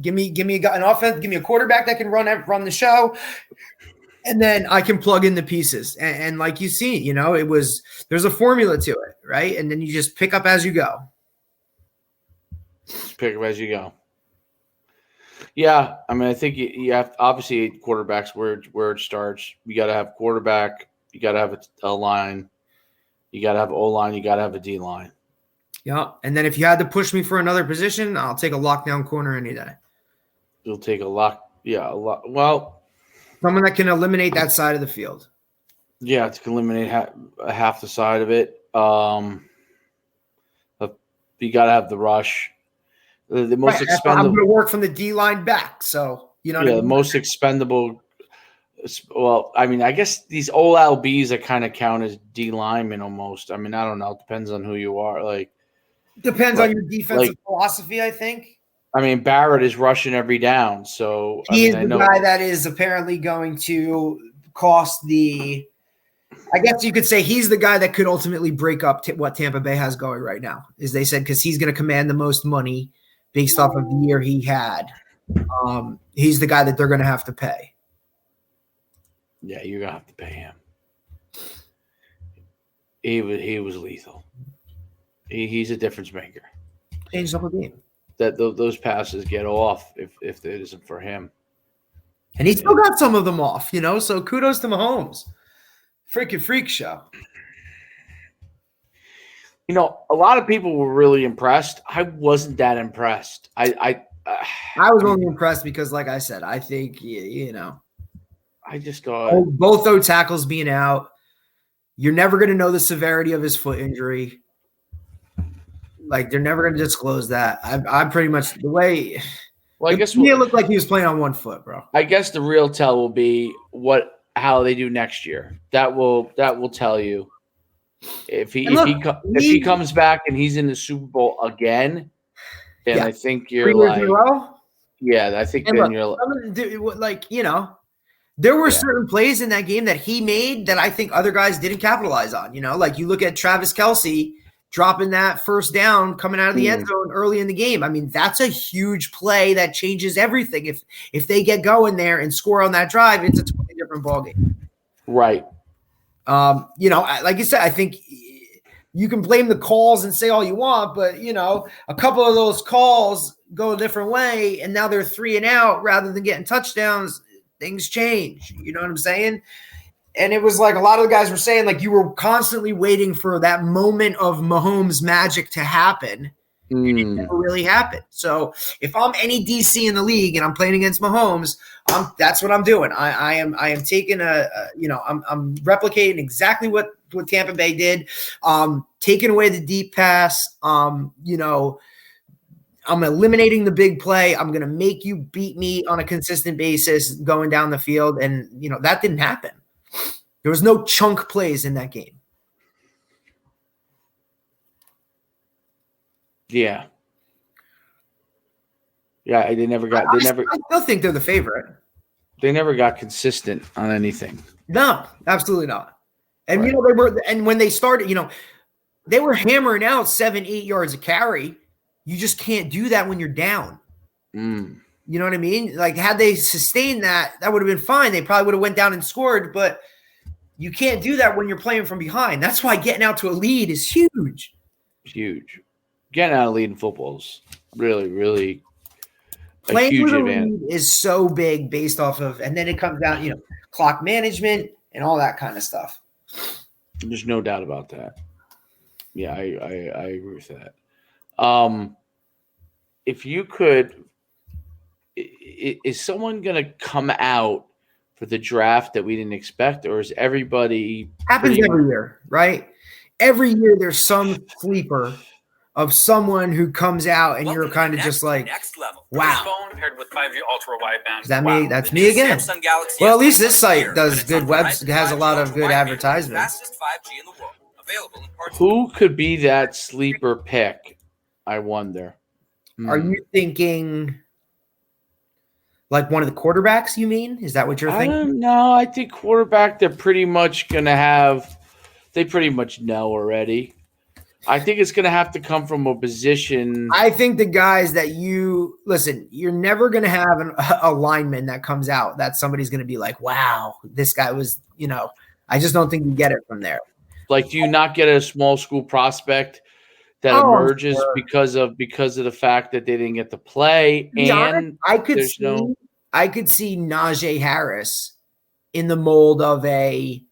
Give me a guy, an offense, give me a quarterback that can run the show, And then I can plug in the pieces. And like you see, you know, there's a formula to it, right? And then you just pick up as you go. Pick up as you go. Yeah, I mean, I think you have obviously quarterbacks where it starts. You got to have quarterback. You got to have a line. You got to have O-line. You got to have a D-line. Yeah, and then if you had to push me for another position, I'll take a lockdown corner any day. You'll take a lot. Yeah, a lot. Well, someone that can eliminate that side of the field. Yeah, to eliminate half the side of it. You got to have the rush. The most expendable. I'm going to work from the D line back. So, you know what I mean? The most expendable. Well, I mean, I guess these old LBs that kind of count as D linemen almost. I mean, I don't know. It depends on who you are. Depends on your defensive philosophy, I think. I mean, Barrett is rushing every down. So he is the guy that is apparently going to cost the. I guess you could say he's the guy that could ultimately break up what Tampa Bay has going right now, as they said, because he's going to command the most money based off of the year he had. He's the guy that they're going to have to pay. Yeah, you're going to have to pay him. He was lethal. He's a difference maker. Changed up a game. That those passes get off if it isn't for him. And he still got some of them off, you know, so kudos to Mahomes. Freaking freak show. You know, a lot of people were really impressed. I wasn't that impressed. I was only impressed because, like I said, I think, you know. I just thought. Both those tackles being out, you're never going to know the severity of his foot injury. Like, they're never going to disclose that. I'm pretty much the way. Well, I guess it looked like he was playing on one foot, bro. I guess the real tell will be how they do next year. That will tell you if he comes back and he's in the Super Bowl again. Then I think you're like, I think then you're like, you know, there were certain plays in that game that he made that I think other guys didn't capitalize on. You know, like you look at Travis Kelce dropping that first down coming out of the end zone early in the game. I mean, that's a huge play that changes everything. If they get going there and score on that drive, it's a totally different ballgame. Right. You know, like you said, I think you can blame the calls and say all you want, but, you know, a couple of those calls go a different way, and now they're 3 and out rather than getting touchdowns. Things change. You know what I'm saying? And it was like a lot of the guys were saying, like, you were constantly waiting for that moment of Mahomes magic to happen. And it never really happened. So if I'm any DC in the league and I'm playing against Mahomes, that's what I'm doing. I am taking I'm replicating exactly what Tampa Bay did. Taking away the deep pass. You know, I'm eliminating the big play. I'm going to make you beat me on a consistent basis going down the field. And, you know, that didn't happen. There was no chunk plays in that game. Yeah. Yeah, they never got. I still think they're the favorite. They never got consistent on anything. No, absolutely not. And you know they were. And when they started, you know, they were hammering out 7-8 yards a carry. You just can't do that when you're down. You know what I mean? Like, had they sustained that would have been fine. They probably would have went down and scored, but you can't do that when you're playing from behind. That's why getting out to a lead is huge. Huge. Getting out of lead in football is really, really playing huge with a advantage. lead is so big based off of, and then it comes down, you know, clock management and all that kind of stuff. There's no doubt about that. Yeah, I agree with that. If you could, is someone going to come out for the draft that we didn't expect, or is everybody happens every year, right? Every year there's some sleeper of someone who comes out and you're kind of just like, next level. Wow. Phone paired with 5G ultra wideband. Is that me? That's me again. Well, at least this site does good webs. It has a lot of good advertisements. Fastest 5G in the world. Available in parts. Who could be that sleeper pick? I wonder. Are you thinking like one of the quarterbacks, you mean? Is that what you're thinking? No, I think quarterback, they're pretty much going to have – they pretty much know already. I think it's going to have to come from a position. I think the guys that you're never going to have a lineman that comes out that somebody's going to be like, wow, this guy was, I just don't think you get it from there. Like, do you not get a small school prospect that emerges because of the fact that they didn't get to play? And I could see Najee Harris in the mold of a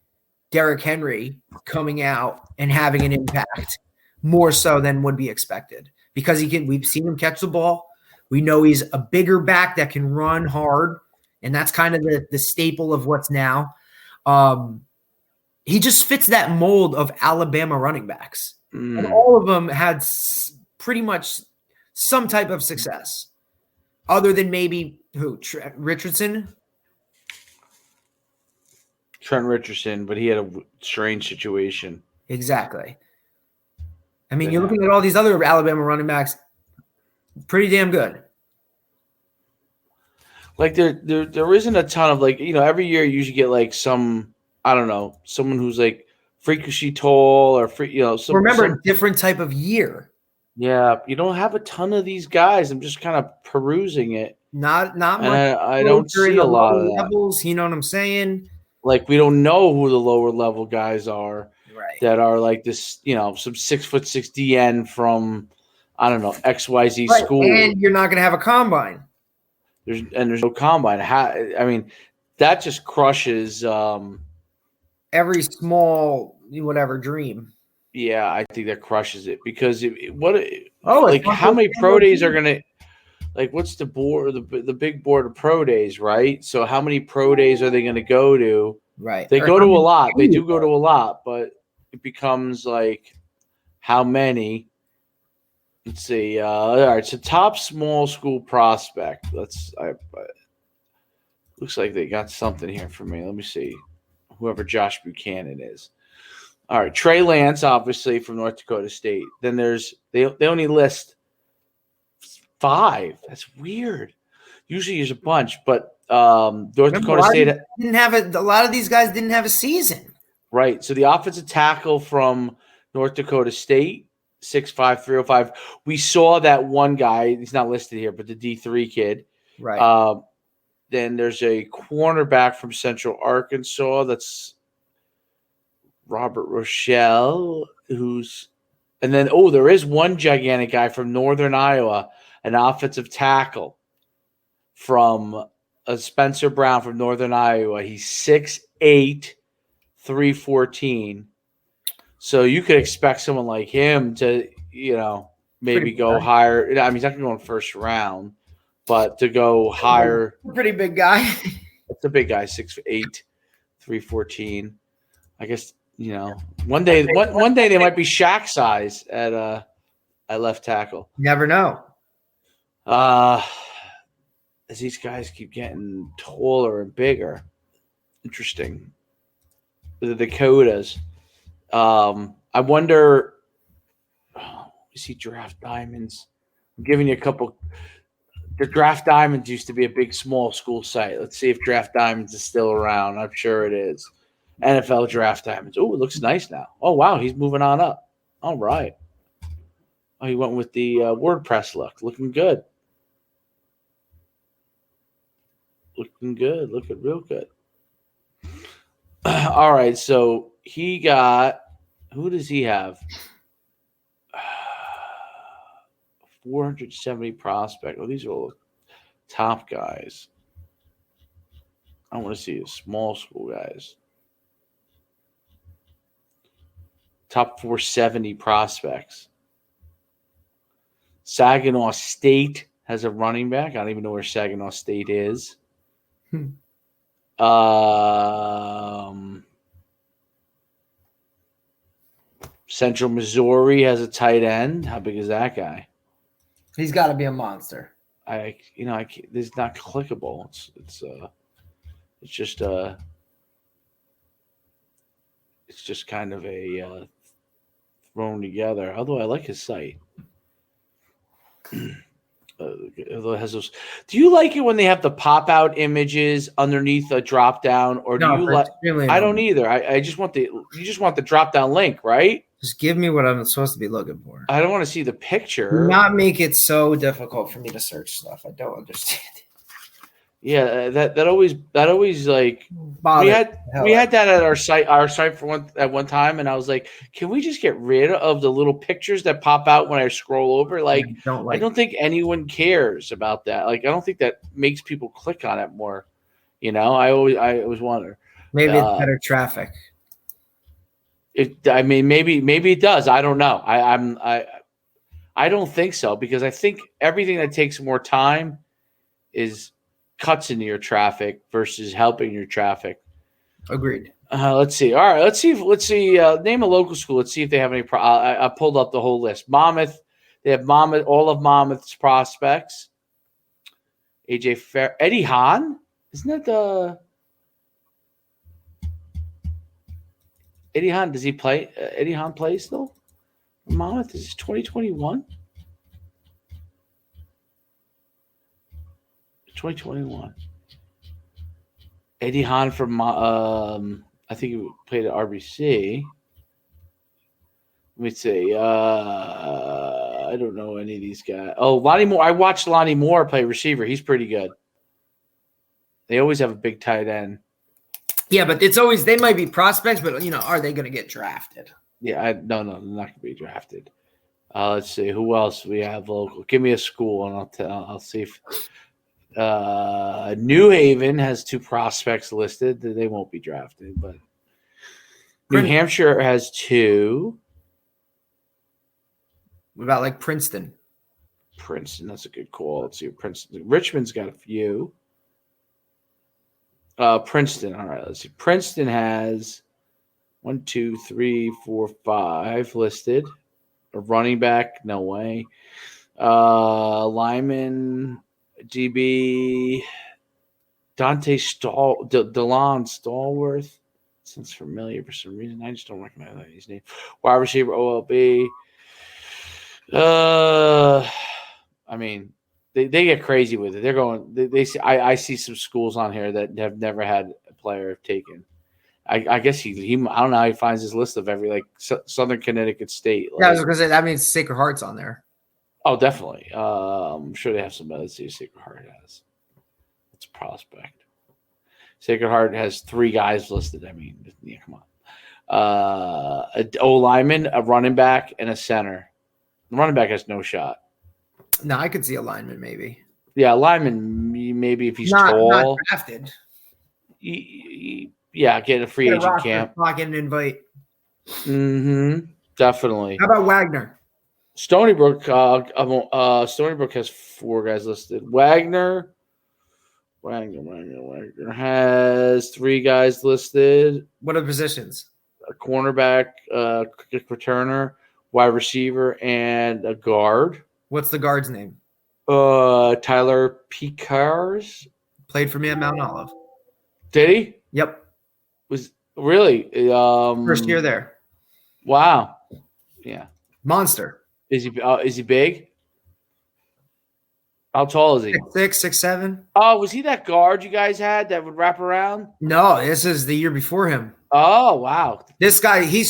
Derrick Henry coming out and having an impact more so than would be expected because we've seen him catch the ball. We know he's a bigger back that can run hard, and that's kind of the staple of what's now. He just fits that mold of Alabama running backs. And all of them had pretty much some type of success other than maybe Richardson. Trent Richardson, but he had a strange situation. Exactly. I mean, you're looking at all these other Alabama running backs, pretty damn good. Like there isn't a ton of every year you usually get like some, I don't know, someone who's like freakishly tall or Remember, different type of year. Yeah, you don't have a ton of these guys. I'm just kind of perusing it. Not much. I don't see a lot of levels. You know what I'm saying? Like we don't know who the lower level guys are. Right. That are like this, some 6'6" DN from, I don't know, XYZ school. And you're not going to have a combine. There's no combine. I mean, that just crushes every small whatever dream. Yeah, I think that crushes it because how many pro days are gonna what's the board the big board of pro days, right? So how many pro days are they gonna go to? Right. They go to a lot. They do go to a lot, but it becomes like how many? Let's see. All right, so top small school prospect. Looks like they got something here for me. Let me see. Whoever Josh Buchanan is. All right, Trey Lance, obviously from North Dakota State. Then they only list 5. That's weird. Usually there's a bunch, but North Dakota State didn't have a lot of these guys didn't have a season. Right. So the offensive tackle from North Dakota State, 6'5", 305. We saw that one guy. He's not listed here, but the D3 kid. Right. Then there's a cornerback from Central Arkansas. That's Robert Rochelle, and then there is one gigantic guy from Northern Iowa, an offensive tackle from Spencer Brown from Northern Iowa. He's 6'8", 314. So you could expect someone like him to, maybe go higher. I mean, he's not going first round, but to go higher. Pretty big guy. It's a big guy, 6'8", 314. I guess, one day they might be Shaq size at left tackle. Never know. As these guys keep getting taller and bigger. Interesting. The Dakotas. I wonder. We see Draft Diamonds. I'm giving you a couple. The Draft Diamonds used to be a big small school site. Let's see if Draft Diamonds is still around. I'm sure it is. NFL Draft Diamonds. Oh, it looks nice now. Oh, wow. He's moving on up. All right. Oh, he went with the WordPress look. Looking good. Looking good. Looking real good. All right. So he got – who does he have? 470 prospect. Oh, these are all top guys. I want to see the small school guys. Top 470 prospects. Saginaw State has a running back. I don't even know where Saginaw State is. Central Missouri has a tight end. How big is that guy? He's got to be a monster. This is not clickable. It's just kind of a thrown together. Although I like his site. Although it has those. Do you like it when they have the pop out images underneath a drop down, or do you like? I don't either. I just want you just want the drop down link, right? Just give me what I'm supposed to be looking for. I don't want to see the Do picture. not make it so difficult for me to search stuff. I don't understand. Yeah, that always like Bother we the hell had that at our site for one time, and I was like, can we just get rid of the little pictures that pop out when I scroll over? Like, I don't think anyone cares about that. Like, I don't think that makes people click on it more. You know, I always wonder. Maybe it's better traffic. Maybe it does. I don't know. I don't think so, because I think everything that takes more time is cuts into your traffic versus helping your traffic. Agreed. Let's see. All right. Let's see. Name a local school. Let's see if they have any. I pulled up the whole list. Monmouth. They have Monmouth. All of Monmouth's prospects. AJ Fair. Eddie Hahn. Isn't that the Eddie Hahn? Does he play? Eddie Hahn plays still? Monmouth. Is this 2021? 2021. Eddie Hahn from I think he played at RBC. Let me see. I don't know any of these guys. Oh, Lonnie Moore. I watched Lonnie Moore play receiver. He's pretty good. They always have a big tight end. Yeah, but it's always they might be prospects, but are they going to get drafted? Yeah, no, they're not going to be drafted. Let's see who else we have local. Give me a school, and I'll see if. New Haven has 2 prospects listed. They won't be drafted, but New Hampshire has 2. What about like Princeton? Princeton, that's a good call. Let's see. Princeton. Richmond's got a few. Princeton. All right, let's see. Princeton has 1, 2, 3, 4, 5 listed. A running back, no way. Lyman. DB Dante DeLon Stallworth. Sounds familiar for some reason. I just don't recognize his name. Wide receiver OLB. I mean, they get crazy with it. They're going. I see some schools on here that have never had a player taken. I guess he I don't know how he finds his list of every Southern Connecticut State. Yeah, I was going to say that means Sacred Heart's on there. Oh, definitely. I'm sure they have some other. See, Sacred Heart has. It's a prospect. Sacred Heart has 3 guys listed. I mean, yeah, come on. A O-lineman, a running back, and a center. The running back has no shot. No, I could see a lineman maybe. Yeah, a lineman, maybe if he's not tall. Not drafted. Yeah, get a free agent camp. Not get an invite. Definitely. How about Wagner? Stony Brook has 4 guys listed. Wagner has 3 guys listed. What are the positions? A cornerback, kick returner, wide receiver, and a guard. What's the guard's name? Tyler Picars. Played for me at Mount Olive. Did he? Yep. Was really first year there. Wow. Yeah. Monster. Is he big? How tall is he? 6'6", 6'7". Oh, was he that guard you guys had that would wrap around? No, this is the year before him. Oh, wow. This guy, he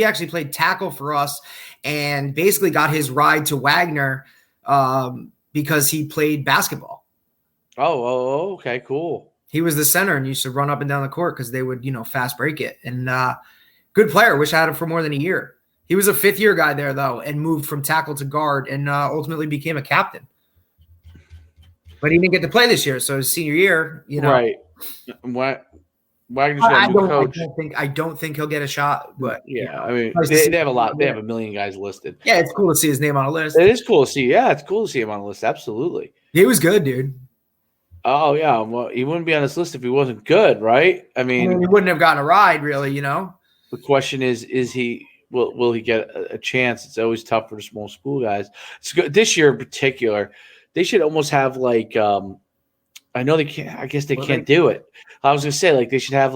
actually played tackle for us and basically got his ride to Wagner because he played basketball. Oh, okay, cool. He was the center and used to run up and down the court because they would, fast break it. And good player. Wish I had him for more than a year. He was a 5th-year guy there, though, and moved from tackle to guard and ultimately became a captain. But he didn't get to play this year, so his senior year, Right. Wagner's got a new coach. I don't think he'll get a shot, but yeah, I mean, they have a lot. They have a million guys listed. Yeah, it's cool to see his name on a list. It is cool to see. Yeah, it's cool to see him on the list. Absolutely. He was good, dude. Oh yeah, well, he wouldn't be on this list if he wasn't good, right? I mean, he wouldn't have gotten a ride, really. The question is he? Will he get a chance? It's always tough for the small school guys. It's good. This year in particular, they should almost have I know they can't. I guess they can't do it. I was gonna say they should have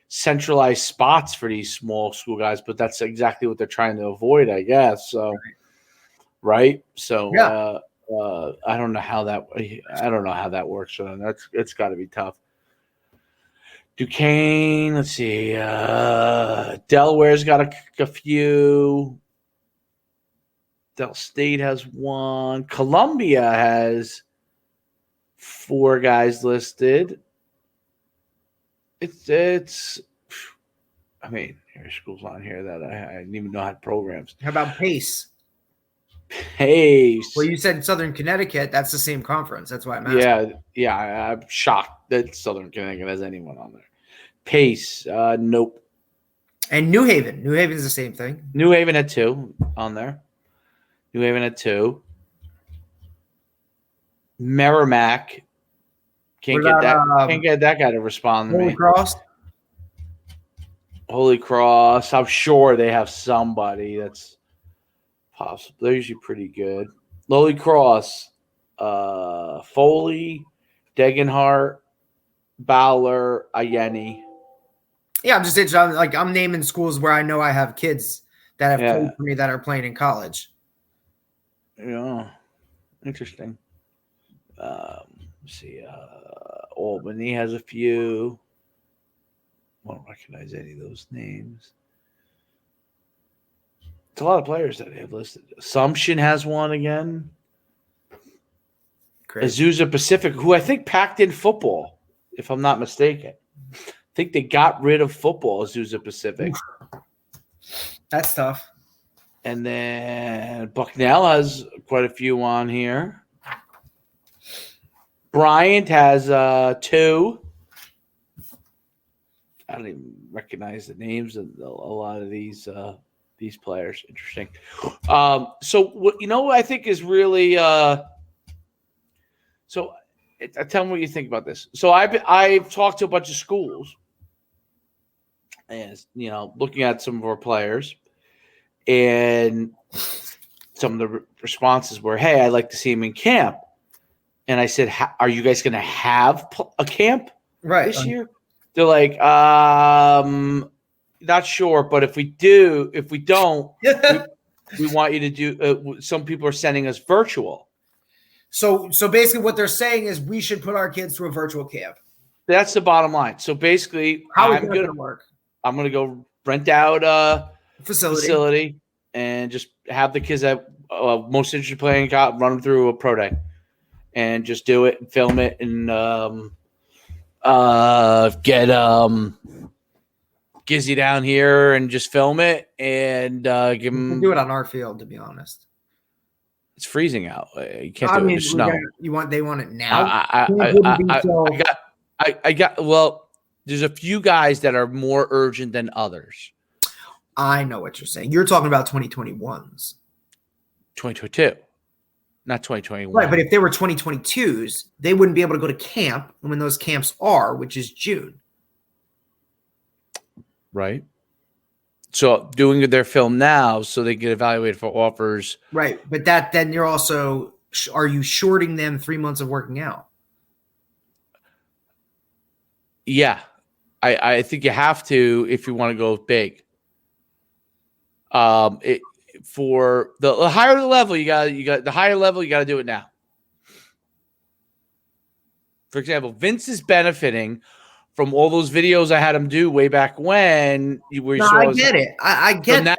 centralized spots for these small school guys, but that's exactly what they're trying to avoid, I guess. So, right? So, yeah. I don't know how that works for them. It's got to be tough. Duquesne, let's see. Delaware's got a few. Del State has one. Columbia has 4 guys listed. It's. I mean, there's schools on here that I didn't even know had programs. How about Pace? Pace. Well, you said Southern Connecticut. That's the same conference. That's why I'm asking. Yeah. I'm shocked that Southern Connecticut has anyone on there. Pace, nope. And New Haven. New Haven's the same thing. New Haven had 2 on there. New Haven had 2. Merrimack can't get that guy to respond to me. Holy Cross. Holy Cross. I'm sure they have somebody that's possible. They're usually pretty good. Holy Cross, Foley, Degenhart, Bowler, Ayeni. Yeah, I'm just interested. I'm naming schools where I know I have kids that have played for me that are playing in college. Yeah, interesting. Let's see. Albany has a few. I don't recognize any of those names. It's a lot of players that they have listed. Assumption has one again. Crazy. Azusa Pacific, who I think packed in football, if I'm not mistaken. I think they got rid of football, Azusa Pacific. That's tough. And then Bucknell has quite a few on here. Bryant has 2. I don't even recognize the names of a lot of these players. Interesting. So what I think is really so. Tell me what you think about this. So I've talked to a bunch of schools, and looking at some of our players, and some of the responses were, "Hey, I'd like to see him in camp." And I said, "Are you guys going to have a camp this year?" They're like, not sure, but if we don't, we want you to do. Some people are sending us virtual. So basically, what they're saying is we should put our kids through a virtual camp. That's the bottom line. So basically, I'm going to work. I'm going to go rent out a facility and just have the kids that most interested in playing run them through a pro day, and just do it and film it and get Gizzy down here and just film it and give him. We'll do it on our field, to be honest. It's freezing out. You can't do it in the snow. They want it now. Well, there's a few guys that are more urgent than others. I know what you're saying. You're talking about 2021s. 2022. Not 2021. Right, but if they were 2022s, they wouldn't be able to go to camp when those camps are, which is June. Right. So doing their film now so they get evaluated for offers. Right, but then you're also – are you shorting them 3 months of working out? Yeah. I think you have to if you want to go big. For the higher the level, you got the higher level, you got to do it now. For example, Vince is benefiting from all those videos I had him do way back when. I get it. I get it.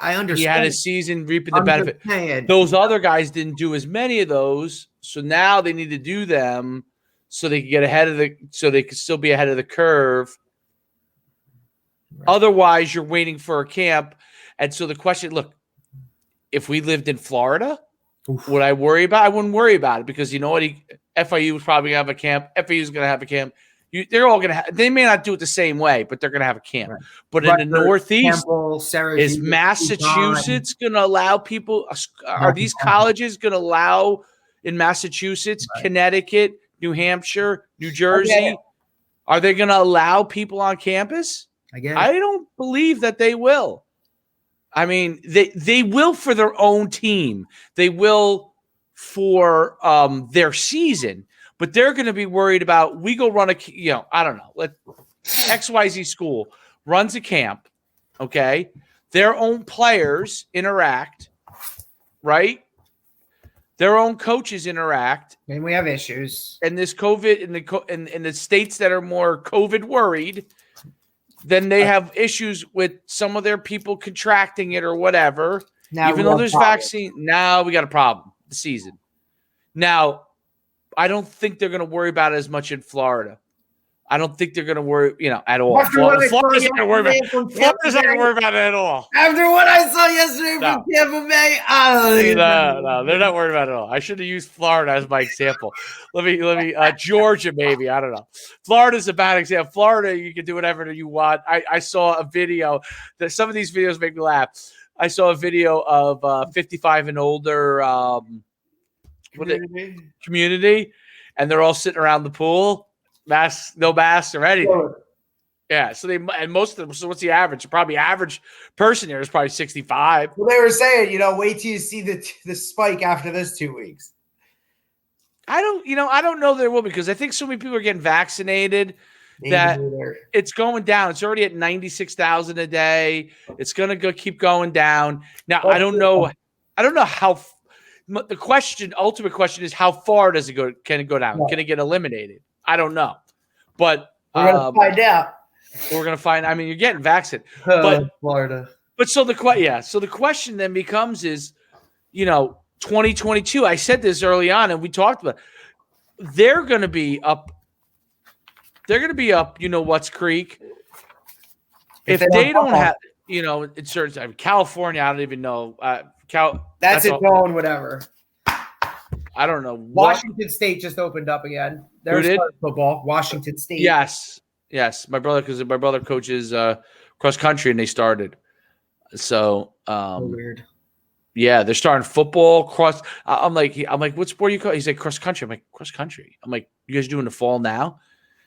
I understand. He had a season reaping the benefit. Those other guys didn't do as many of those, so now they need to do them so they can get ahead of so they can still be ahead of the curve. Right. Otherwise, you're waiting for a camp. And so the question, look, if we lived in Florida, would I worry about it? I wouldn't worry about it because you know what? FIU was probably going to have a camp. FIU is going to have a camp. They're all going to they may not do it the same way, but they're going to have a camp. Right. But in the Northeast, is Massachusetts going to allow people? Are these colleges going to allow in Massachusetts, Connecticut, New Hampshire, New Jersey? Are they going to allow people on campus? I don't believe that they will. I mean, they will for their own team. They will for their season, but they're going to be worried about we go run I don't know. XYZ school runs a camp, okay? Their own players interact, right? their own coaches interact, And we have issues. and this COVID in the states that are more COVID worried, then they have issues with some of their people contracting it or whatever. Now Even we though have there's problems. vaccine, now we got a problem. The season. Now, I don't think they're going to worry about it as much in Florida. I don't think they're going to worry, at all. After what I saw Florida's not going to worry about yesterday from Florida's not going to Tampa worry about it at all. After what I saw yesterday No. from Tampa Bay, I don't think No, they're not worried about it at all. I should have used Florida as my example. Let me Georgia, maybe. I don't know. Florida's a bad example. Florida, you can do whatever you want. I saw a video that some of these videos make me laugh. I saw a video of 55 and older community, and they're all sitting around the pool, no masks or anything. Yeah, so most of them. So what's the average? Probably average person here is probably 65. Well, they were saying, wait till you see the spike after this 2 weeks. I don't know there will, because I think so many people are getting vaccinated that it's going down. It's already at 96,000 a day. It's going to keep going down. Now, I don't know how. The ultimate question is, how far does it go? Can it go down? Can it get eliminated? I don't know, but we're gonna find out. We're gonna find. I mean, you're getting vaccinated, Florida. But so the question then becomes is, 2022. I said this early on, and we talked about. They're going to be up. They're going to be up. What's Creek? If they don't have, in certain California, I don't even know. That's it going, whatever. I don't know. Washington State just opened up again. There's football. Washington State. Yes. My brother coaches cross country, and they started. So weird. Yeah, they're starting football cross. I'm like, what sport you call? He's like, cross country. I'm like, cross country. I'm like, you guys doing the fall now?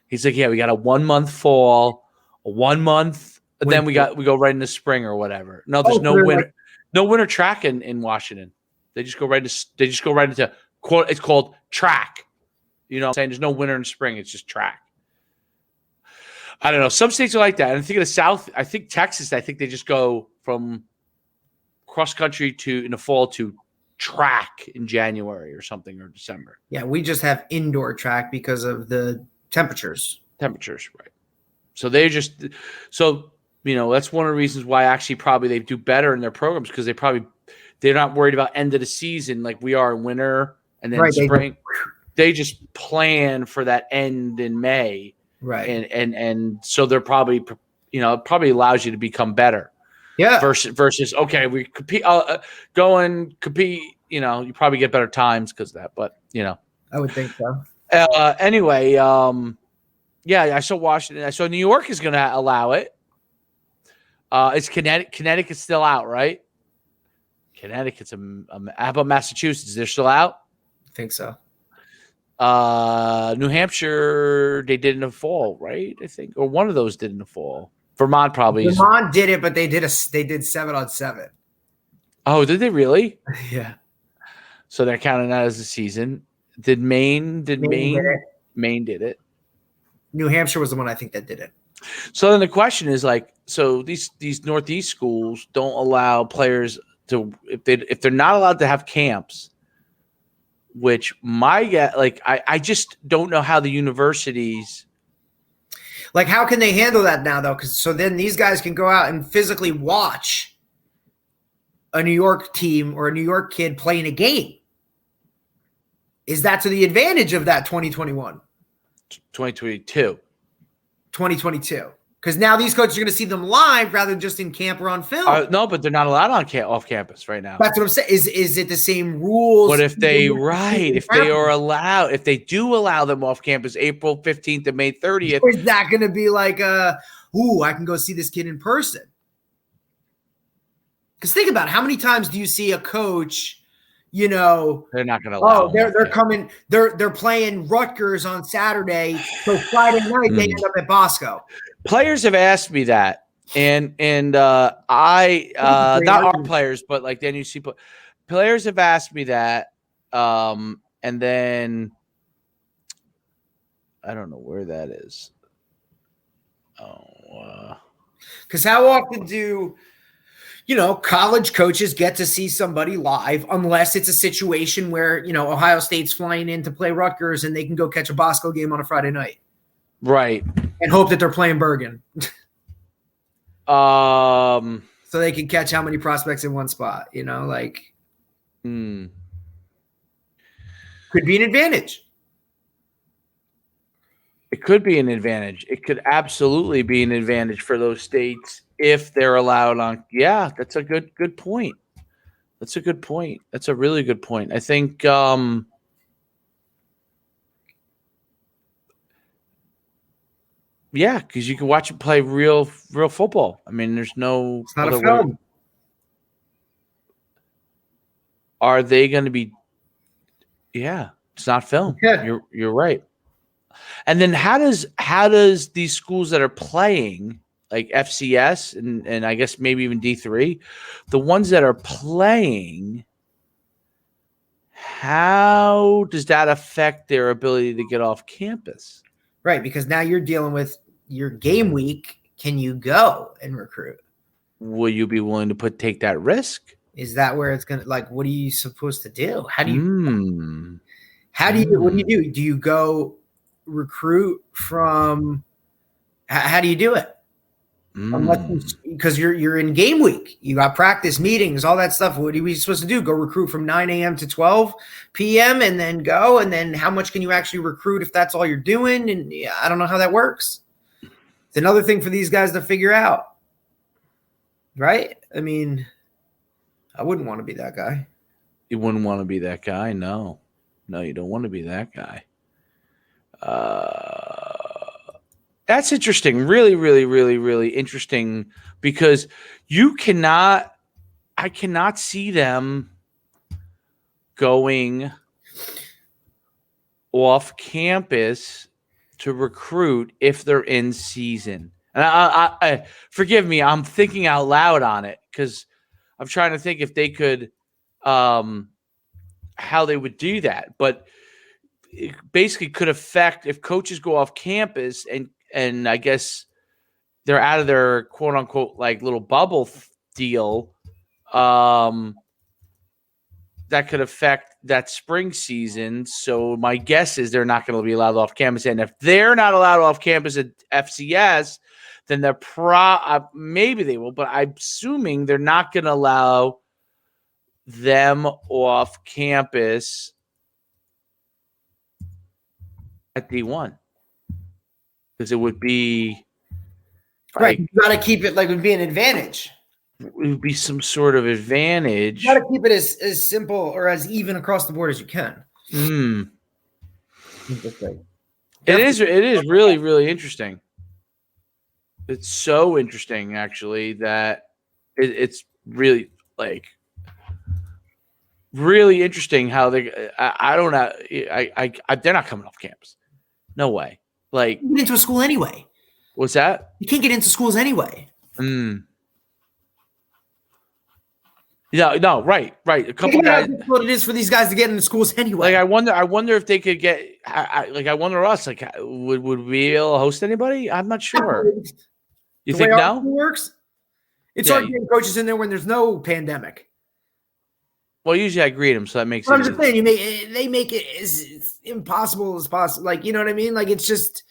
He's like, yeah, we got a 1 month fall, a 1 month, and then we go right into spring or whatever. No, there's no winter. No winter track in Washington. They just go right into quote. It's called track. You know what I'm saying? There's no winter and spring. It's just track. I don't know. Some states are like that. And I think in the South, I think Texas, they just go from cross country in the fall to track in January or something, or December. Yeah, we just have indoor track because of the temperatures. Right. So that's one of the reasons why actually probably they do better in their programs, because they're not worried about end of the season like we are in winter and then spring. They just plan for that end in May. Right. And so they're probably, it probably allows you to become better. Yeah. Versus okay, we compete, compete, you probably get better times because of that, but I would think so. Anyway, yeah, I saw Washington. I saw New York is going to allow it. It's Connecticut's still out, right? Connecticut's how about Massachusetts? They're still out? I think so. New Hampshire, they did in the fall, right? I think, or one of those did in the fall. Vermont probably. Vermont did it, but they did 7-on-7. Oh, did they really? Yeah. So they're counting that as a season. Did Maine? Maine did it. New Hampshire was the one I think that did it. So then the question is so these Northeast schools don't allow players to, if they're not allowed to have camps, which I just don't know how the universities. How can they handle that now, though? Because so then these guys can go out and physically watch a New York team or a New York kid playing a game. Is that to the advantage of that 2021? 2022. 2022. Because now these coaches are going to see them live rather than just in camp or on film. No, but they're not allowed off campus right now. That's what I'm saying. Is it the same rules? But if they do allow them off campus April 15th and May 30th. Is that going to be like, I can go see this kid in person? Because think about it, how many times do you see a coach, they're not going to allow. Oh, they're coming. They're playing Rutgers on Saturday, so Friday night they end up at Bosco. Players have asked me that, and I not our players, but like the NUC players have asked me that, and then I don't know where that is. Because how often do college coaches get to see somebody live unless it's a situation where, Ohio State's flying in to play Rutgers and they can go catch a Bosco game on a Friday night. Right. And hope that they're playing Bergen. So they can catch how many prospects in one spot, Could be an advantage. It could be an advantage. It could absolutely be an advantage for those states if they're allowed on. Yeah, that's a good point. That's a good point. That's a really good point. I think yeah, because you can watch it play real football. I mean, there's no It's not other a film. way. Are they going to be? Yeah, it's not film. Yeah. You're right. And then how does these schools that are playing like FCS and I guess maybe even D3, the ones that are playing, how does that affect their ability to get off campus? Right, because now you're dealing with your game week. Can you go and recruit? Will you be willing to take that risk? Is that where it's gonna what are you supposed to do? What do you do? Do you go recruit from how do you do it? Because you're in game week, you got practice, meetings, all that stuff. What are we supposed to do? Go recruit from 9 a.m. to 12 p.m. and then go, and then how much can you actually recruit if that's all you're doing? And I don't know how that works. It's another thing for these guys to figure out, right? I mean, I wouldn't want to be that guy. You wouldn't want to be that guy. No, you don't want to be that guy. That's interesting. Really, really, really, really interesting because I cannot see them going off campus to recruit if they're in season. And I forgive me, I'm thinking out loud on it because I'm trying to think if they could, how they would do that. But it basically could affect if coaches go off campus and I guess they're out of their quote unquote like little bubble deal. That could affect that spring season. So my guess is they're not going to be allowed off campus. And if they're not allowed off campus at FCS, then they're maybe they will, but I'm assuming they're not going to allow them off campus at D1 because it would be right. You got to keep it like it would be an advantage. It would be some sort of advantage. You got to keep it as simple or as even across the board as you can. It is really, really interesting. It's so interesting, actually, that it's really like really interesting how they. I don't know. They're not coming off campus. No way. Like you get into a school anyway. What's that? You can't get into schools anyway. No, right. A couple guys. What it is for these guys to get into schools anyway. Like I wonder if they could get. I wonder us. Like, would we be able to host anybody? I'm not sure. You think no? Works. It's hard getting coaches in there when there's no pandemic. Well, usually I greet them, so that makes sense. I'm just saying, they make it as impossible as possible. Like, you know what I mean? Like, it's just.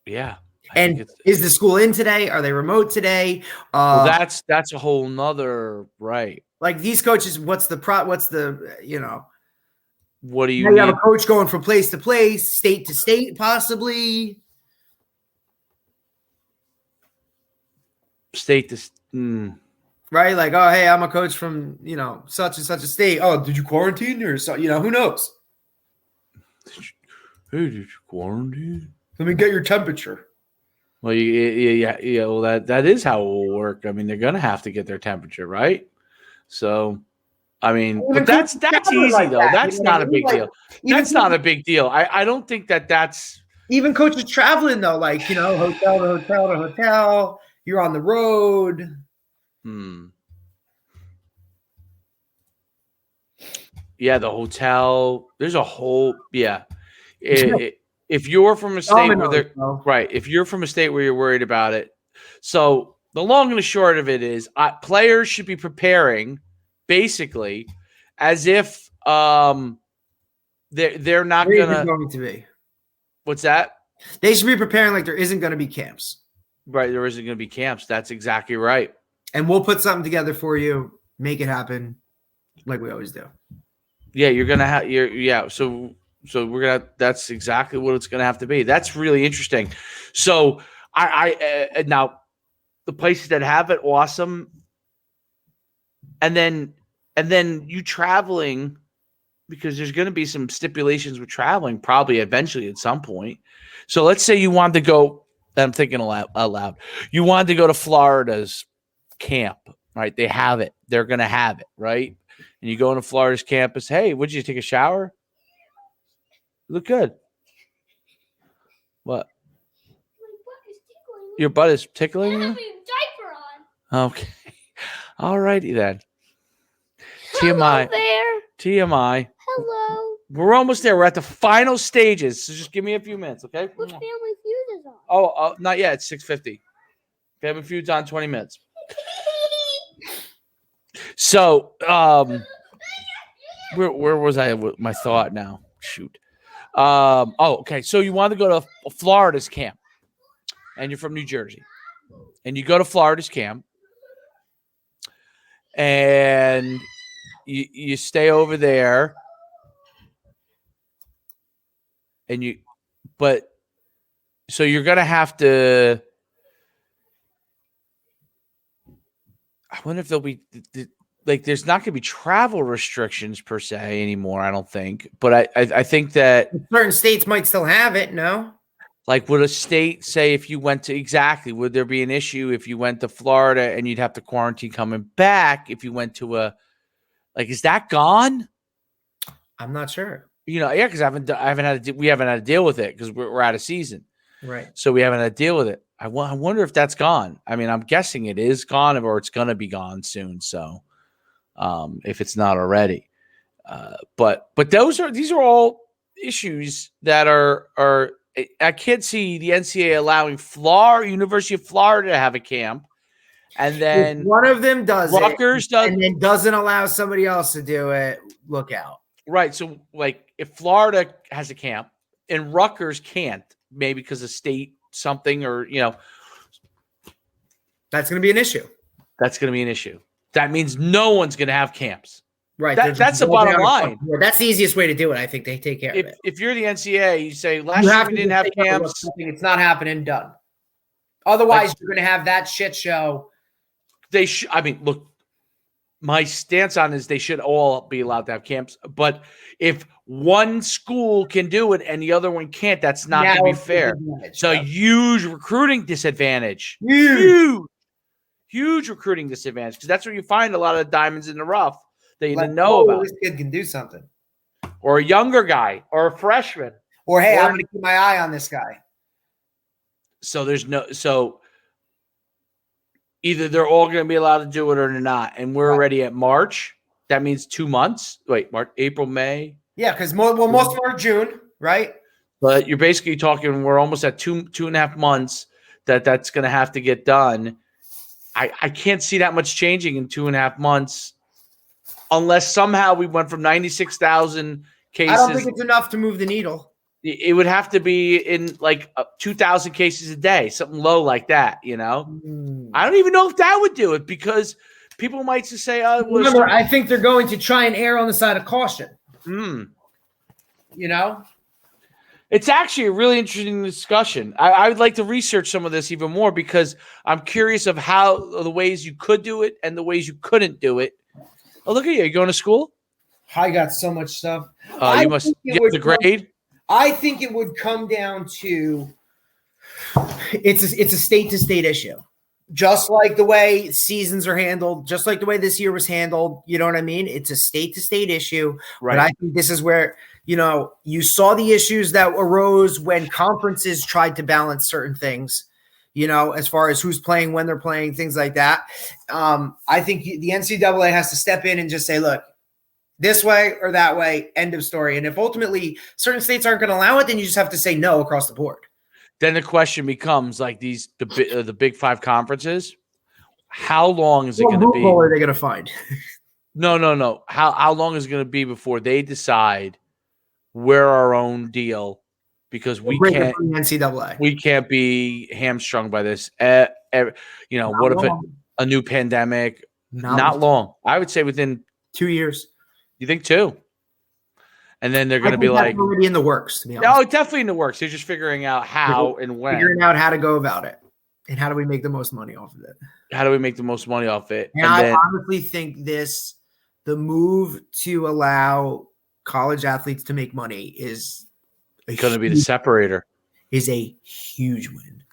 Yeah. And is the school in today? Are they remote today? Well, that's a whole nother right. Like these coaches, what do you you have a coach going from place to place, state to state, possibly? State to right? Like, oh, hey, I'm a coach from such and such a state. Oh, did you quarantine or so? Who knows? Hey, did you quarantine? Let me get your temperature. Well, yeah. Well, that is how it will work. I mean, they're gonna have to get their temperature, right? So, I mean, but that's easy like though. That's not a big deal. That's not a big deal. I don't think that's even coaches traveling though. Like hotel to hotel to hotel. You're on the road. Yeah, the hotel. There's a whole if you're from a state where Dominoes, they're bro. right, if you're from a state where you're worried about it, so the long and the short of it is, players should be preparing basically as if they're not There isn't gonna. going to be. What's that? They should be preparing like there isn't going to be camps. Right, there isn't going to be camps. That's exactly right. And we'll put something together for you, make it happen like we always do. Yeah, you're gonna have So we're gonna. That's exactly what it's gonna have to be. That's really interesting. So I now the places that have it, awesome. And then you traveling, because there's going to be some stipulations with traveling probably eventually at some point. So let's say you wanted to go. I'm thinking out loud. You wanted to go to Florida's camp, right? They have it. They're going to have it, right? And you go into Florida's campus. Hey, would you take a shower? You look good. What? Your butt is tickling you? Diaper on. Okay. All righty then. Hello TMI. there. TMI. Hello. We're almost there. We're at the final stages. So just give me a few minutes, okay? What Family Feud is on? Oh, not yet. It's 6:50. Family Feud's on 20 minutes. So, where was I with my thought now? Shoot. Okay. So you want to go to Florida's camp, and you're from New Jersey, and you go to Florida's camp, and you stay over there, and so you're gonna have to. I wonder if there'll be like there's not gonna be travel restrictions per se anymore. I don't think, but I think that Certain states might still have it. No. like would a state say if you went to would there be an issue if you went to Florida and you'd have to quarantine coming back if you went to is that gone? I'm not sure. Yeah, because we haven't had to deal with it because we're out of season. Right. So we haven't had to deal with it. I wonder if that's gone. I mean, I'm guessing it is gone or it's going to be gone soon. So if it's not already, but these are all issues that are I can't see the NCAA allowing University of Florida to have a camp. And then if one of them does Rutgers does, and then doesn't allow somebody else to do it, look out. right. So like if Florida has a camp and Rutgers can't, maybe because of state something or, That's going to be an issue. that's going to be an issue. That means no one's going to have camps. Right. That's the bottom line. That's the easiest way to do it. I think they take care of it. If you're the NCAA, you say last You year have we to didn't have just say, camps. It's not happening. Done. Otherwise, you're going to have that shit show. I mean, look, my stance on is they should all be allowed to have camps. But if one school can do it and the other one can't, that's not going to be fair. It's a huge recruiting disadvantage. Huge recruiting disadvantage because that's where you find a lot of diamonds in the rough that you didn't know about. This kid can do something. Or a younger guy or a freshman. Or, hey, I'm going to keep my eye on this guy. So either they're all going to be allowed to do it or they're not. And we're already at March. That means 2 months. Wait, March, April, May. Yeah, because most of them are June, right? But you're basically talking, we're almost at 2.5 months that's going to have to get done. I can't see that much changing in 2.5 months unless somehow we went from 96,000 cases. I don't think it's enough to move the needle. It would have to be in like 2,000 cases a day, something low like that, I don't even know if that would do it because people might just say, remember, I think they're going to try and err on the side of caution. It's actually a really interesting discussion. I would like to research some of this even more because I'm curious of how the ways you could do it and the ways you couldn't do it. Oh, look at you. You going to school? I got so much stuff. You must get the grade. I think it would come down to it's a state-to-state issue. Just like the way seasons are handled, just like the way this year was handled, you know what I mean? It's a state-to-state issue. Right. But I think this is where, you saw the issues that arose when conferences tried to balance certain things, as far as who's playing, when they're playing, things like that. I think the NCAA has to step in and just say, look, this way or that way, end of story. And if ultimately certain states aren't going to allow it, then you just have to say no across the board. Then the question becomes like the Big Five conferences. How long is it going to be? What are they going to find? No. How long is it going to be before they decide we're our own deal because we can't NCAA. We can't be hamstrung by this. What if a new pandemic? Not long. I would say within 2 years. You think 2? And then they're going to be like already in the works. To be honest. No, definitely in the works. They're just figuring out how and when. Figuring out how to go about it, and how do we make the most money off of it. How do we make the most money off it? And I honestly think the move to allow college athletes to make money is going to be the separator. Is a huge win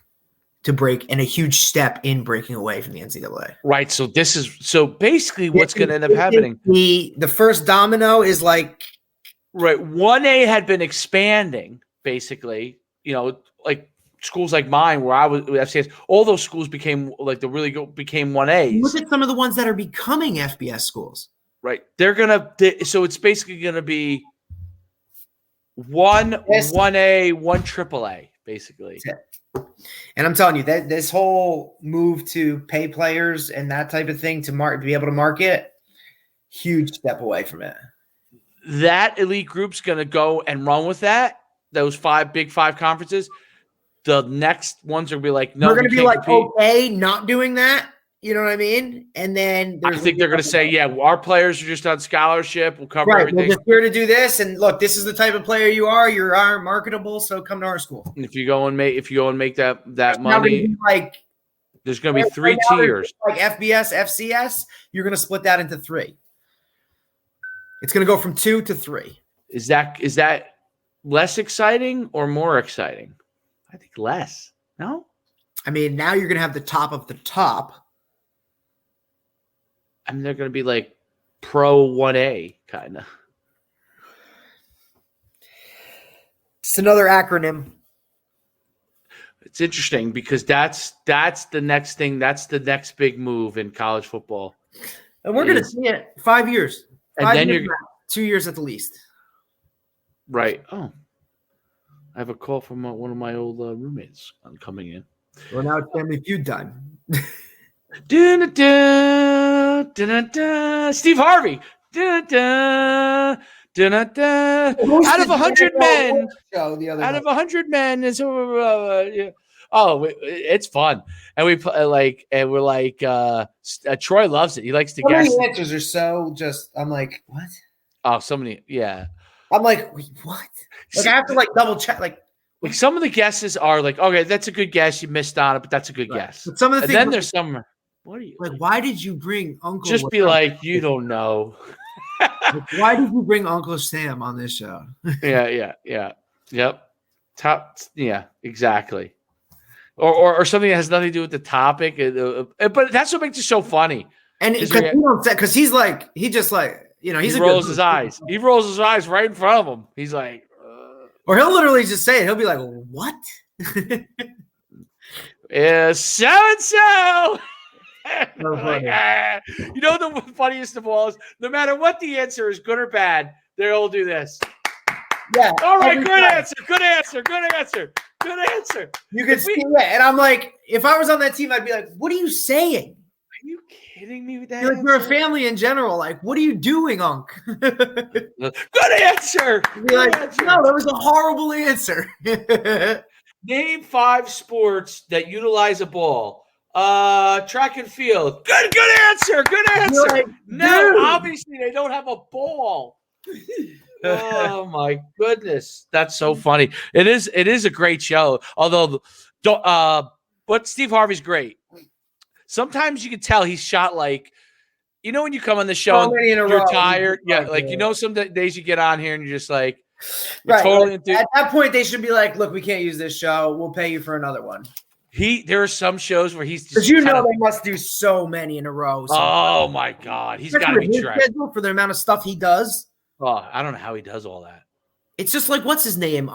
to break and a huge step in breaking away from the NCAA. Right. So basically what's going to end up happening. The first domino is like. Right. 1A had been expanding basically, like schools like mine where I was with FCS, all those schools became like became 1As. Look at some of the ones that are becoming FBS schools. Right. So it's basically going to be 1A, 1 AAA, basically. And I'm telling you that this whole move to pay players and that type of thing to be able to market, huge step away from it. That elite group's going to go and run with that. Those Big Five conferences. The next ones are going to be like, no, we're going to be like, compete. Okay, not doing that. You know what I mean? And then I think they're going to say, yeah, our players are just on scholarship. We'll cover everything. We're just here to do this. And look, this is the type of player you are. You are marketable, so come to our school. And if you go and make that money, there's going to be 3 tiers. Like FBS, FCS, you're going to split that into 3. It's going to go from 2 to 3. Is that less exciting or more exciting? I think less. No? I mean, now you're going to have the top of the top. I mean, they're going to be like pro 1A kind of. It's another acronym. It's interesting because that's the next thing. That's the next big move in college football. And we're going to see it 5 years. And then you're 2 years at the least. Right. Oh, I have a call from one of my old roommates coming in. Well, now it's Family Feud time. Steve Harvey. Out of 100 men. Out of 100 men is it's fun. And we we're like Troy loves it. He likes to guess. Some of the answers are so just I'm like, what? Oh, so many, yeah. I'm like, wait, what? Like I have to double check like some of the guesses are like, okay, that's a good guess. You missed on it, but that's a good guess. But some of the things, then there's some. What are you like? Why did you bring Uncle? Just be like, you don't know. Why did you bring Uncle Sam on this show? Yep. Top. Yeah, exactly. Or something that has nothing to do with the topic. But that's what makes it so funny. And because he's like, he just like, he rolls his eyes. He rolls his eyes right in front of him. He's like, or he'll literally just say it. He'll be like, what? So-and-so. The funniest of all is no matter what the answer is, good or bad, they'll do this. Yeah. All right. Good answer. You can see it. And I'm like, if I was on that team, I'd be like, what are you saying? Are you kidding me with that? You're a family in general. Like, what are you doing, Unc? Good answer. Be like, no, that was a horrible answer. Name 5 sports that utilize a ball. Track and field. Good answer. Like, no, obviously they don't have a ball. Oh my goodness, that's so funny. It is a great show. Although, but Steve Harvey's great. Sometimes you can tell he's shot like, when you come on the show and you're tired. Yeah, like some days you get on here and you're just like, right. Totally at that point, they should be like, look, we can't use this show. We'll pay you for another one. There are some shows where he's just they must do so many in a row. Oh my God, he's got to be tracked for the amount of stuff he does. Oh, I don't know how he does all that. It's just like what's his name,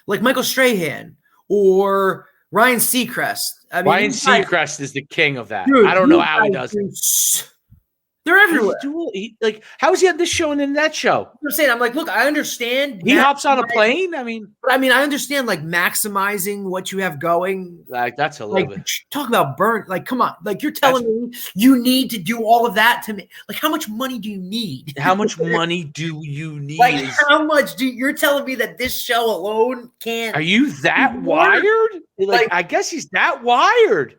like Michael Strahan or Ryan Seacrest. Ryan Seacrest is the king of that. Dude, I don't know how he does it. They're everywhere. How is he on this show and in that show? I'm saying, I'm like, look, I understand. He hops on a plane. I mean, I understand like maximizing what you have going. like that's a little Like, bit. talk about burn. Like, come on. Like, you're telling me you need to do all of that to me. Like, how much money do you need? How much money do you need? Like, how much you're telling me that this show alone can't? Are you that wired? Like, I guess he's that wired.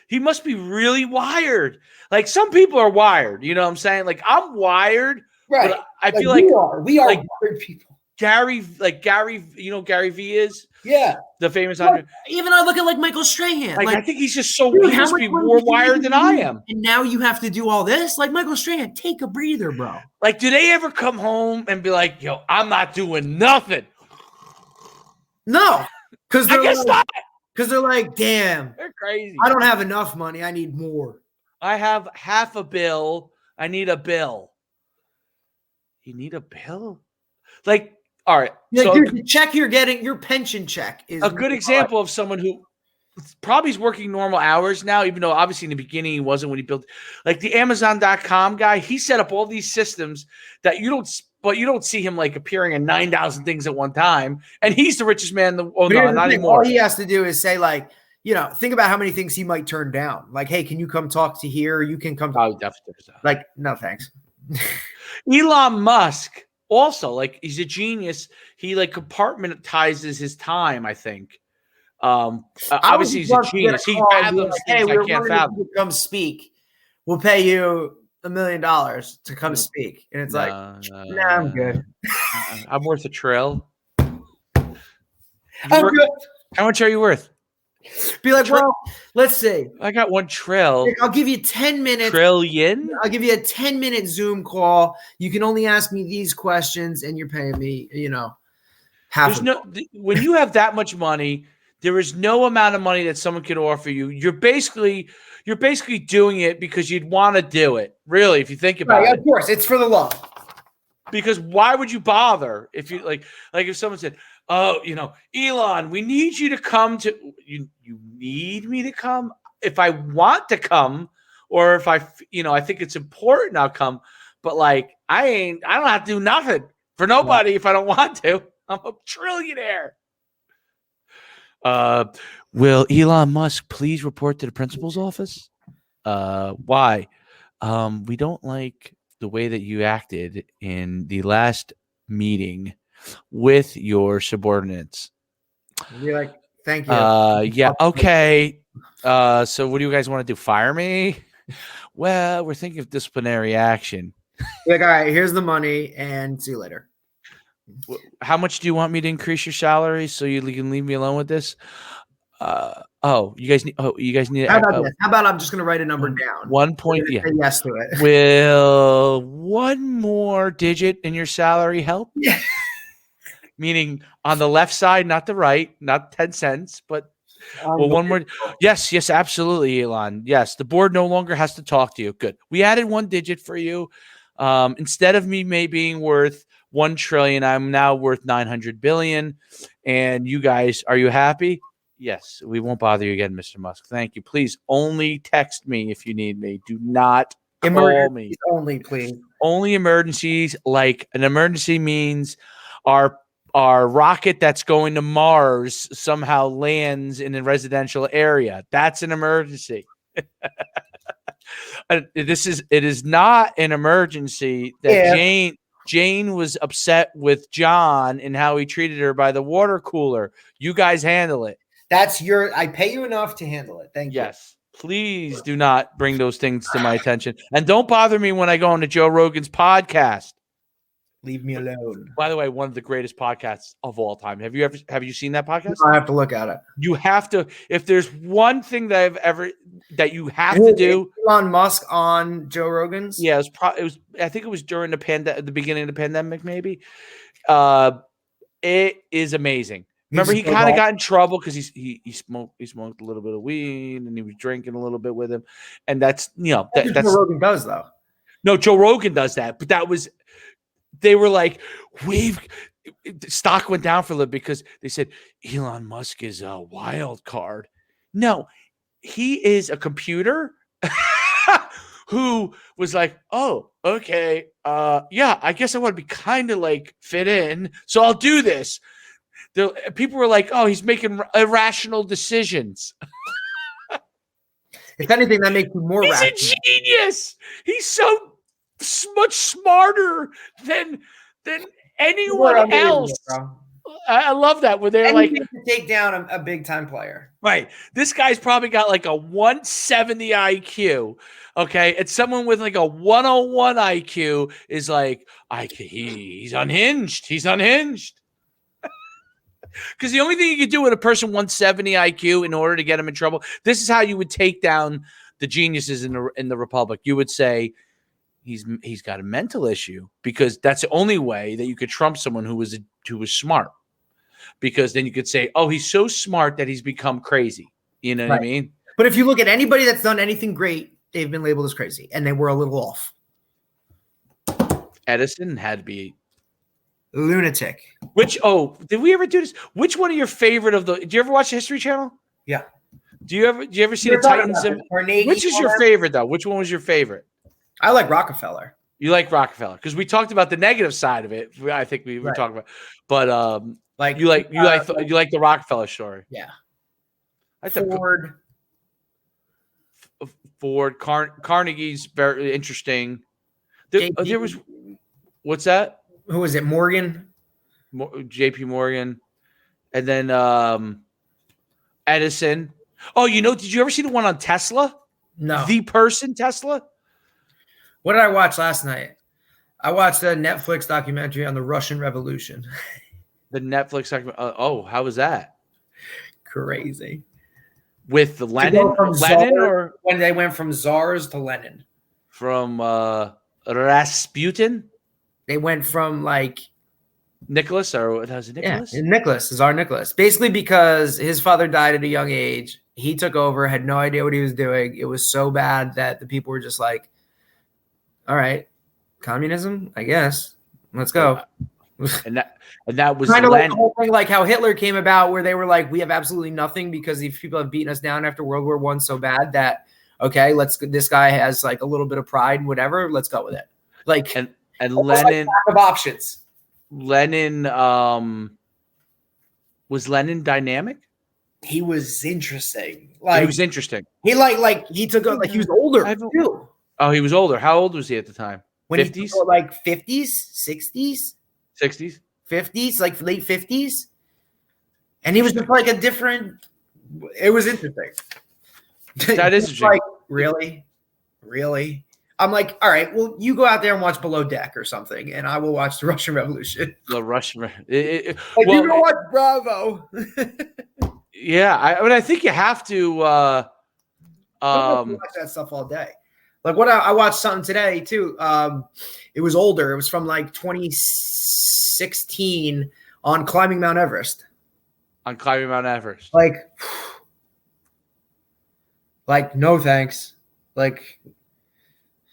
He must be really wired. Like, some people are wired. You know what I'm saying? Like, I'm wired. Right. But I feel like we are like wired people. Gary, you know, Gary V is the famous. Even I look at like Michael Strahan. Like, I think he's just so dude, he how must much be money more do you wired than I am. And now you have to do all this. Like Michael Strahan, take a breather, bro. Like, do they ever come home and be like, "Yo, I'm not doing nothing"? No, because I guess not. Because they're like, damn, They're crazy. I don't have enough money. I need more. I have half a bill. I need a bill. You need a bill? Like, all right. Like, so dude, the check you're getting, your pension check is a good example of someone who probably is working normal hours now, even though obviously in the beginning he wasn't when he built. Like the Amazon.com guy, he set up all these systems that you don't see him like appearing in 9,000 things at one time. And he's the richest man in the world. No, not anymore. All he has to do is say, like, you know, think about how many things he might turn down. Like, hey, can you come talk to here? You can come. Oh, definitely. Like, no, thanks. Elon Musk also, like, he's a genius. He like compartmentalizes his time, I think. Obviously he's a genius. He fathoms things I can't fathom. Come speak. We'll pay you $1 million to come speak. And it's like, nah, I'm good. I'm worth a trill. I'm good. How much are you worth? Be like, well, let's see. I got $1 trill. I'll give you 10 minutes. Trillion? I'll give you a 10-minute Zoom call. You can only ask me these questions, and you're paying me, you know, half. When you have that much money, there is no amount of money that someone can offer you. You're basically doing it because you'd want to do it. Really, if you think about it. Of course, it's for the love. Because why would you bother if you like if someone said, "Oh, you know, Elon, we need you to come to you need me to come? If I want to come, or if I think it's important, I'll come. But like I don't have to do nothing for nobody if I don't want to. I'm a trillionaire." Will Elon Musk please report to the principal's office? Why? We don't like the way that you acted in the last meeting with your subordinates. Be like, thank you. Yeah, okay. So what do you guys want to do? Fire me? Well, we're thinking of disciplinary action. Like, all right, here's the money, and see you later. How much do you want me to increase your salary so you can leave me alone with this? You guys need. How about this? How about I'm just going to write a number down? 1 point. Yeah. Say yes to it. Will one more digit in your salary help? Yeah. Meaning on the left side, not the right, not 10 cents, but one more. Yes, absolutely, Elon. Yes, the board no longer has to talk to you. Good. We added 1 digit for you. Instead of me being worth 1 trillion, I'm now worth 900 billion. And you guys, are you happy? Yes, we won't bother you again, Mr. Musk. Thank you. Please only text me if you need me. Do not call me. Only, please. Only emergencies. Like an emergency means our rocket that's going to Mars somehow lands in a residential area. That's an emergency. It is not an emergency that Jane was upset with John and how he treated her by the water cooler. You guys handle it. I pay you enough to handle it. Thank you. Yes. Please do not bring those things to my attention. And don't bother me when I go on to Joe Rogan's podcast. Leave me alone. By the way, one of the greatest podcasts of all time. Have you seen that podcast? I have to look at it. You have to. If there's one thing that you have to do, Elon Musk on Joe Rogan's. Yeah, I think it was during the beginning of the pandemic, maybe. It is amazing. Remember, he kind of got in trouble because he smoked a little bit of weed and he was drinking a little bit with him, and that's that's Joe Rogan does though. No, Joe Rogan does that, but they were like, stock went down for a little because they said Elon Musk is a wild card. No, he is a computer who was like, oh, okay, yeah, I guess I want to be kind of like fit in, so I'll do this. People were like, oh, he's making irrational decisions. If anything, that makes you more He's rational. a genius. He's so much smarter than anyone else. Bro. I love that where they're like, Anything to take down a big time player. right, this guy's probably got like a 170 IQ, okay, and someone with like a 101 IQ is like, he's unhinged. He's unhinged. Because the only thing you could do with a person 170 IQ in order to get him in trouble, this is how you would take down the geniuses in the Republic. You would say he's got a mental issue, because that's the only way that you could trump someone who was smart. Because then you could say, oh, he's so smart that he's become crazy. You know what I mean? But if you look at anybody that's done anything great, they've been labeled as crazy, and they were a little off. Edison had to be Lunatic. Did we ever do this? Which one of your favorite did you ever watch the History Channel? Yeah. Do you ever see the Titans? Which is your favorite though? Which one was your favorite? I like Rockefeller. You like Rockefeller because we talked about the negative side of it. I think we were talking about, but like you like the Rockefeller story. Yeah. I thought Ford. Carnegie's very interesting. There was what's that? Who was it? Morgan. J.P. Morgan, and then Edison. Oh, did you ever see the one on Tesla? No. The person Tesla. What did I watch last night? I watched a Netflix documentary on the Russian Revolution. The Netflix documentary. How was that? Crazy. With Lenin? Or when they went from czars to Lenin. From Rasputin? They went from like Nicholas, or was it Nicholas? Yeah, Nicholas, Tsar Nicholas. Basically because his father died at a young age. He took over, had no idea what he was doing. It was so bad that the people were just like, all right, communism, I guess. Let's go. And that was kind of like the whole thing, like how Hitler came about, where they were like, we have absolutely nothing because these people have beaten us down after World War I so bad that, okay, this guy has like a little bit of pride, whatever, let's go with it. Like, and Lenin, like lack of options. Lenin, was Lenin dynamic? He was interesting. He was interesting. He he took like he was older too. Oh, he was older. How old was he at the time? When 50s? Like 50s, 60s, 60s, 50s, like late 50s. And he was just like a different. It was interesting. That is interesting. Like, really? I'm like, all right, well, you go out there and watch Below Deck or something, and I will watch the Russian Revolution. The Russian you go watch Bravo. Yeah, I think you have to watch that stuff all day. Like I watched something today too. It was older. It was from like 2016 on climbing Mount Everest. Like no thanks. Like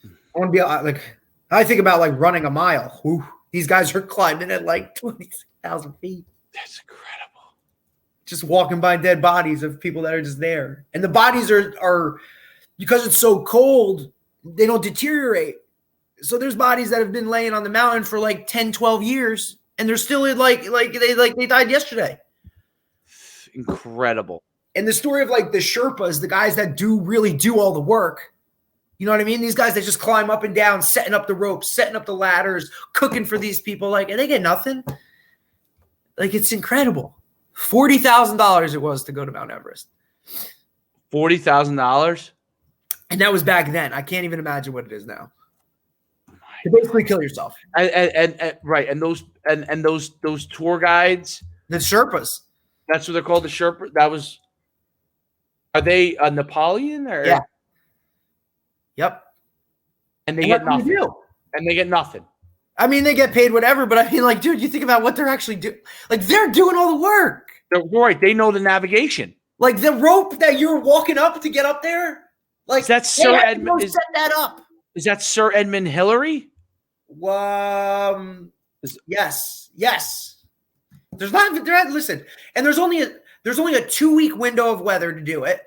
I want to be like I think about like running a mile. Ooh, these guys are climbing at like 20,000 feet. That's incredible. Just walking by dead bodies of people that are just there. And the bodies are because it's so cold, they don't deteriorate. So there's bodies that have been laying on the mountain for like 10, 12 years, and they're still like they died yesterday. Incredible. And the story of like the Sherpas, the guys that really do all the work. You know what I mean? These guys that just climb up and down, setting up the ropes, setting up the ladders, cooking for these people, like, and they get nothing. Like, it's incredible. $40,000 it was to go to Mount Everest. $40,000? And that was back then. I can't even imagine what it is now. To basically kill yourself. And right, and those tour guides, the Sherpas. That's what they're called, the Sherpa. Are they a Napoleon or? Yeah. Yep. And they get nothing. And they get nothing. I mean, they get paid whatever, but I mean, like, dude, you think about what they're actually doing. Like, they're doing all the work. They're right. They know the navigation. Like the rope that you're walking up to get up there. Like, is that Sir Edmund? Set that up. Is that Sir Edmund Hillary? Yes. There's not. Listen, and there's only a 2-week window of weather to do it.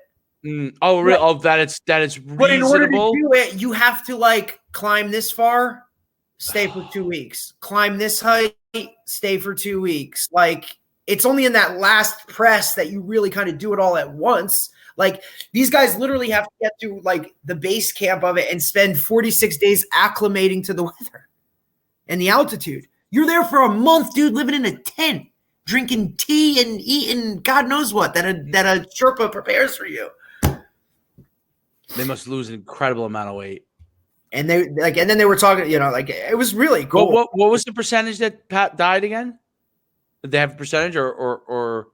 Oh, really? Oh, that it's But in order to reasonable. do it, you have to like climb this far, stay for 2 weeks. Climb this height, stay for 2 weeks. Like it's only in that last press that you really kind of do it all at once. Like these guys literally have to get to like the base camp of it and spend 46 days acclimating to the weather and the altitude. You're there for a month, dude, living in a tent, drinking tea and eating God knows what that a Sherpa prepares for you. They must lose an incredible amount of weight. And they like, and then they were talking, like it was really cool. What was the percentage that Pat died again? Did they have a percentage, or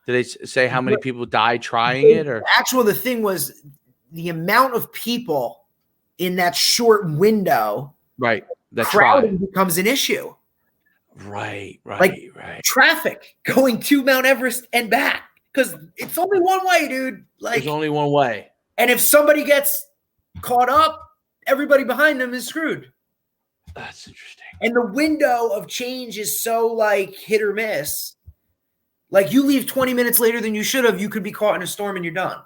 did they say how many people died trying it? Or the thing was the amount of people in that short window. Right, that crowding becomes an issue. Right. Traffic going to Mount Everest and back because it's only one way, dude. Like there's only one way. And if somebody gets caught up, everybody behind them is screwed. That's interesting. And the window of change is so like hit or miss. Like you leave 20 minutes later than you should have, you could be caught in a storm and you're done.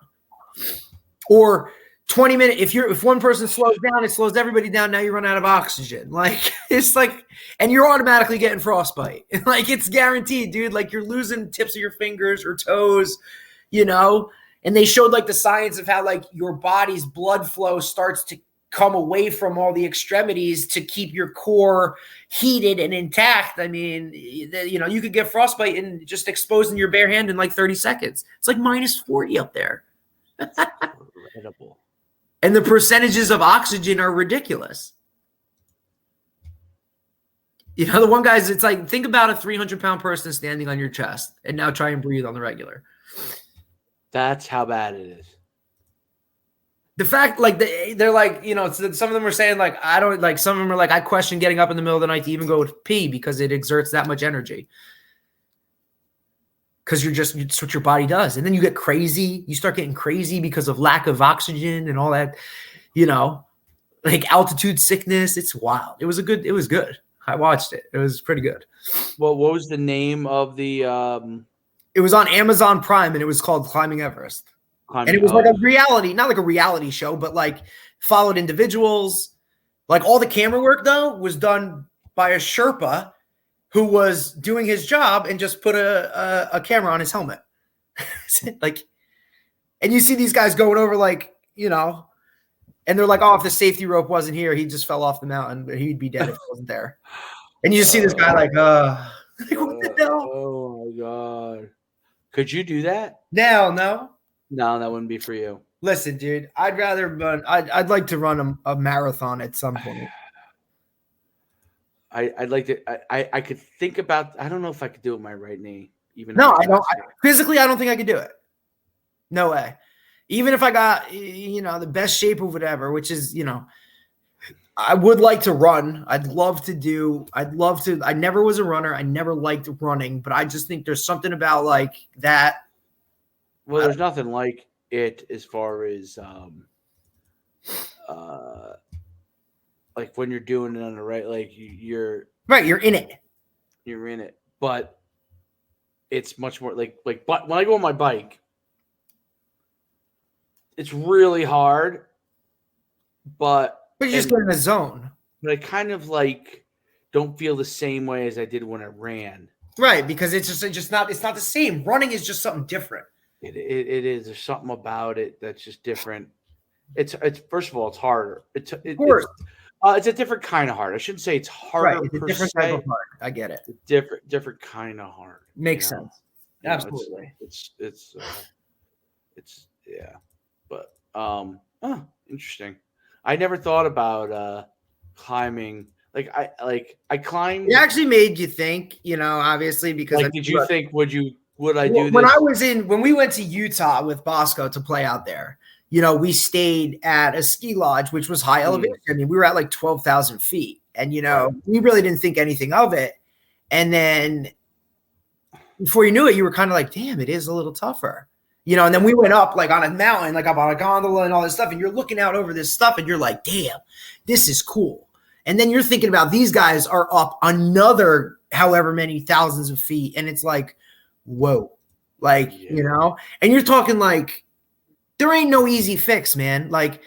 Or 20 minutes, if one person slows down, it slows everybody down. Now you run out of oxygen. Like it's like, and you're automatically getting frostbite. Like it's guaranteed, dude. Like you're losing tips of your fingers or toes, And they showed like the science of how like your body's blood flow starts to come away from all the extremities to keep your core heated and intact. I mean, you could get frostbite in just exposing your bare hand in like 30 seconds. It's like minus 40 up there. Incredible. And the percentages of oxygen are ridiculous. The one guy's, it's like, think about a 300-pound person standing on your chest and now try and breathe on the regular. That's how bad it is. The fact, like, they're like, some of them are saying, like, I don't, like, some of them are like, I question getting up in the middle of the night to even go pee because it exerts that much energy. Because it's what your body does. And then you get crazy. You start getting crazy because of lack of oxygen and all that, like altitude sickness. It's wild. It was good. I watched it. It was pretty good. Well, what was the name of the It was on Amazon Prime and it was called Climbing Everest. And it was like a reality, not like a reality show, but like followed individuals. Like all the camera work though was done by a Sherpa who was doing his job and just put a camera on his helmet. Like, and you see these guys going over like, and they're like, oh, if the safety rope wasn't here, he just fell off the mountain, but he'd be dead if it wasn't there. And you just see this guy like, what the hell? Oh my God. Could you do that? No, that wouldn't be for you. Listen, dude, I'd rather run. I'd like to run a marathon at some point. I'd like to. I could think about. I don't know if I could do it with my right knee. Even no, I don't. Physically, I don't think I could do it. No way. Even if I got the best shape of whatever, which is I would like to run. I'd love to. I never was a runner. I never liked running, but I just think there's something about like that. Well, there's nothing like it as far as like when you're doing it on the right, like you're right, you're in it, but it's much more like but when I go on my bike, it's really hard, but you just get in a zone. But I kind of like don't feel the same way as I did when I ran. Right, because it's just not the same. Running is just something different. It is. There's something about it that's just different. It's first of all, it's harder. It's a different kind of hard. I shouldn't say it's harder. Right, it's a different type of hard. I get it. Different kind of hard. Makes sense. Absolutely. It's yeah. But interesting. I never thought about climbing. I climbed. It actually made you think, obviously, because did you think would I do this? When we went to Utah with Bosco to play out there, we stayed at a ski lodge, which was high elevation. I mean, we were at like 12,000 feet and, we really didn't think anything of it. And then before you knew it, you were kind of like, damn, it is a little tougher, and then we went up like on a mountain, like up on a gondola and all this stuff. And you're looking out over this stuff and you're like, damn, this is cool. And then you're thinking about these guys are up another however many thousands of feet. And it's like, whoa, and you're talking like there ain't no easy fix, man. Like,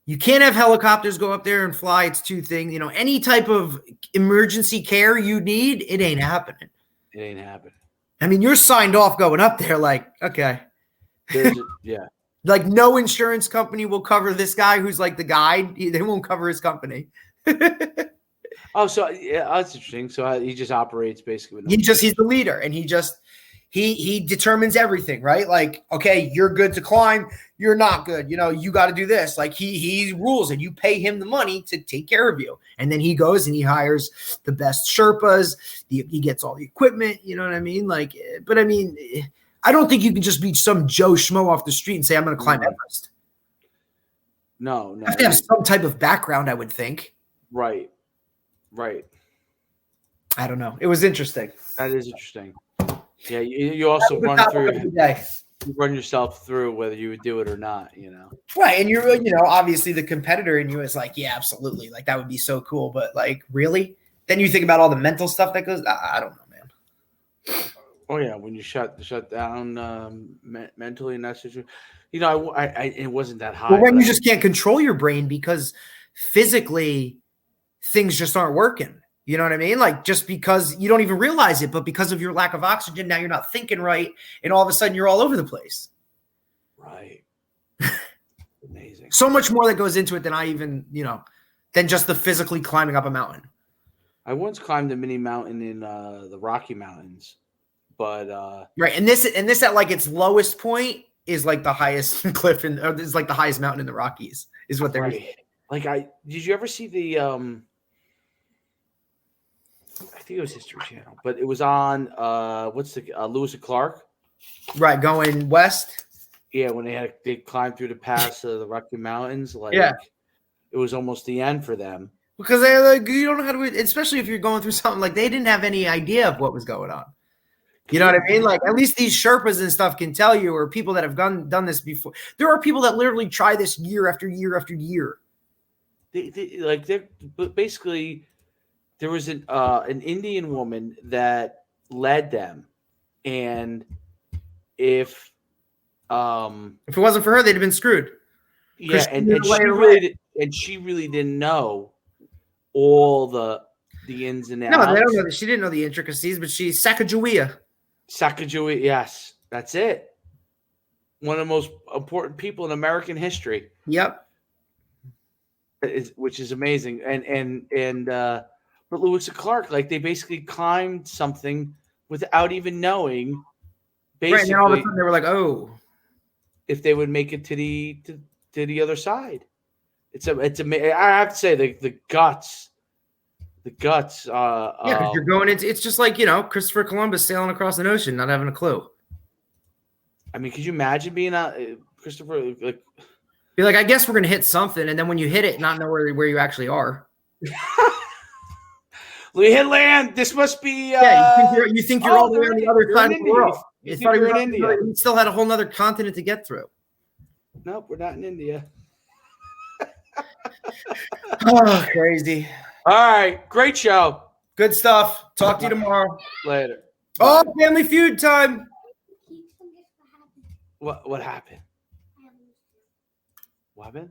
you can't have helicopters go up there and fly. It's two things. You know, any type of emergency care you need, it ain't happening. It ain't happening. I mean, you're signed off going up there like, okay. Yeah. Like, no insurance company will cover this guy who's like the guide. They won't cover his company. Oh, so yeah, that's interesting. So he just operates basically. He's the leader, and he determines everything, right? Like, okay, you're good to climb, you're not good. You know, you got to do this. Like, he rules, and you pay him the money to take care of you. And then he goes and he hires the best Sherpas. He gets all the equipment. You know what I mean? Like, but I mean, I don't think you can just be some Joe Schmo off the street and say, I'm going to climb Everest. No. You have to have some type of background, I would think. Right. I don't know. It was interesting. That is interesting. Yeah, you also run yourself through whether you would do it or not, you know. Right, and you're, you know, obviously the competitor in you is like, yeah, absolutely, like that would be so cool, but like, really? Then you think about all the mental stuff that goes. I don't know, man. Oh yeah, when you shut down mentally and that situation, you know, I it wasn't that high. Well, when you just can't control your brain because physically things just aren't working. You know what I mean? Like, just because you don't even realize it, but because of your lack of oxygen, now you're not thinking right, and all of a sudden you're all over the place. Right. Amazing. So much more that goes into it than I even, you know, than just the physically climbing up a mountain. I once climbed a mini mountain in the Rocky Mountains, but right, and this at like its lowest point is like the highest cliff is like the highest mountain in the Rockies is what they're right. Like, did you ever see the I think it was History Channel, but it was on what's the Lewis and Clark? Right, going west. Yeah, when they climbed through the pass of the Rocky Mountains, like it was almost the end for them. Because they like, you don't know how to, especially if you're going through something like they didn't have any idea of what was going on. You know what I mean? Like, at least these Sherpas and stuff can tell you, or people that have done this before. There are people that literally try this year after year after year. But basically, there was an Indian woman that led them, and if it wasn't for her, they'd have been screwed. Yeah, and she really didn't know all the ins and outs. No, they don't know. She didn't know the intricacies, but she's Sacagawea. Sacagawea, yes, that's it. One of the most important people in American history. Yep. Which is amazing, but Lewis and Clark, like, they basically climbed something without even knowing. Basically, right, and then all of a sudden they were like, "Oh, if they would make it to the other side." It's amazing. I have to say the guts. Yeah, because you're going into. It's just like, you know, Christopher Columbus sailing across an ocean, not having a clue. I mean, could you imagine being Christopher? Like, be like, I guess we're gonna hit something, and then when you hit it, not know where you actually are. We hit land. This must be. You think you're all the way on the other side of the world. You think you're in India. We still had a whole nother continent to get through. Nope, we're not in India. Oh, crazy. All right, great show. Good stuff. Talk to you tomorrow. Later. Oh, Family Feud time. What happened? What happened?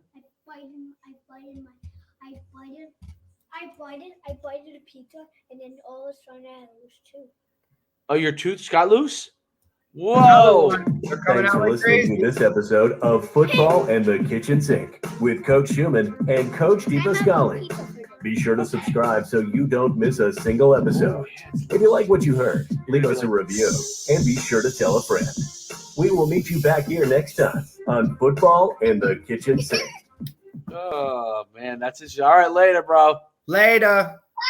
I bited a pizza, and then all of a sudden I had a loose tooth. Oh, your tooth got loose? Whoa! Thanks for listening to this episode of Football and the Kitchen Sink with Coach Schuman and Coach Depascale. Be sure to subscribe so you don't miss a single episode. If you like what you heard, leave us a review and be sure to tell a friend. We will meet you back here next time on Football and the Kitchen Sink. Oh, man, that's it. All right, later, bro. Later.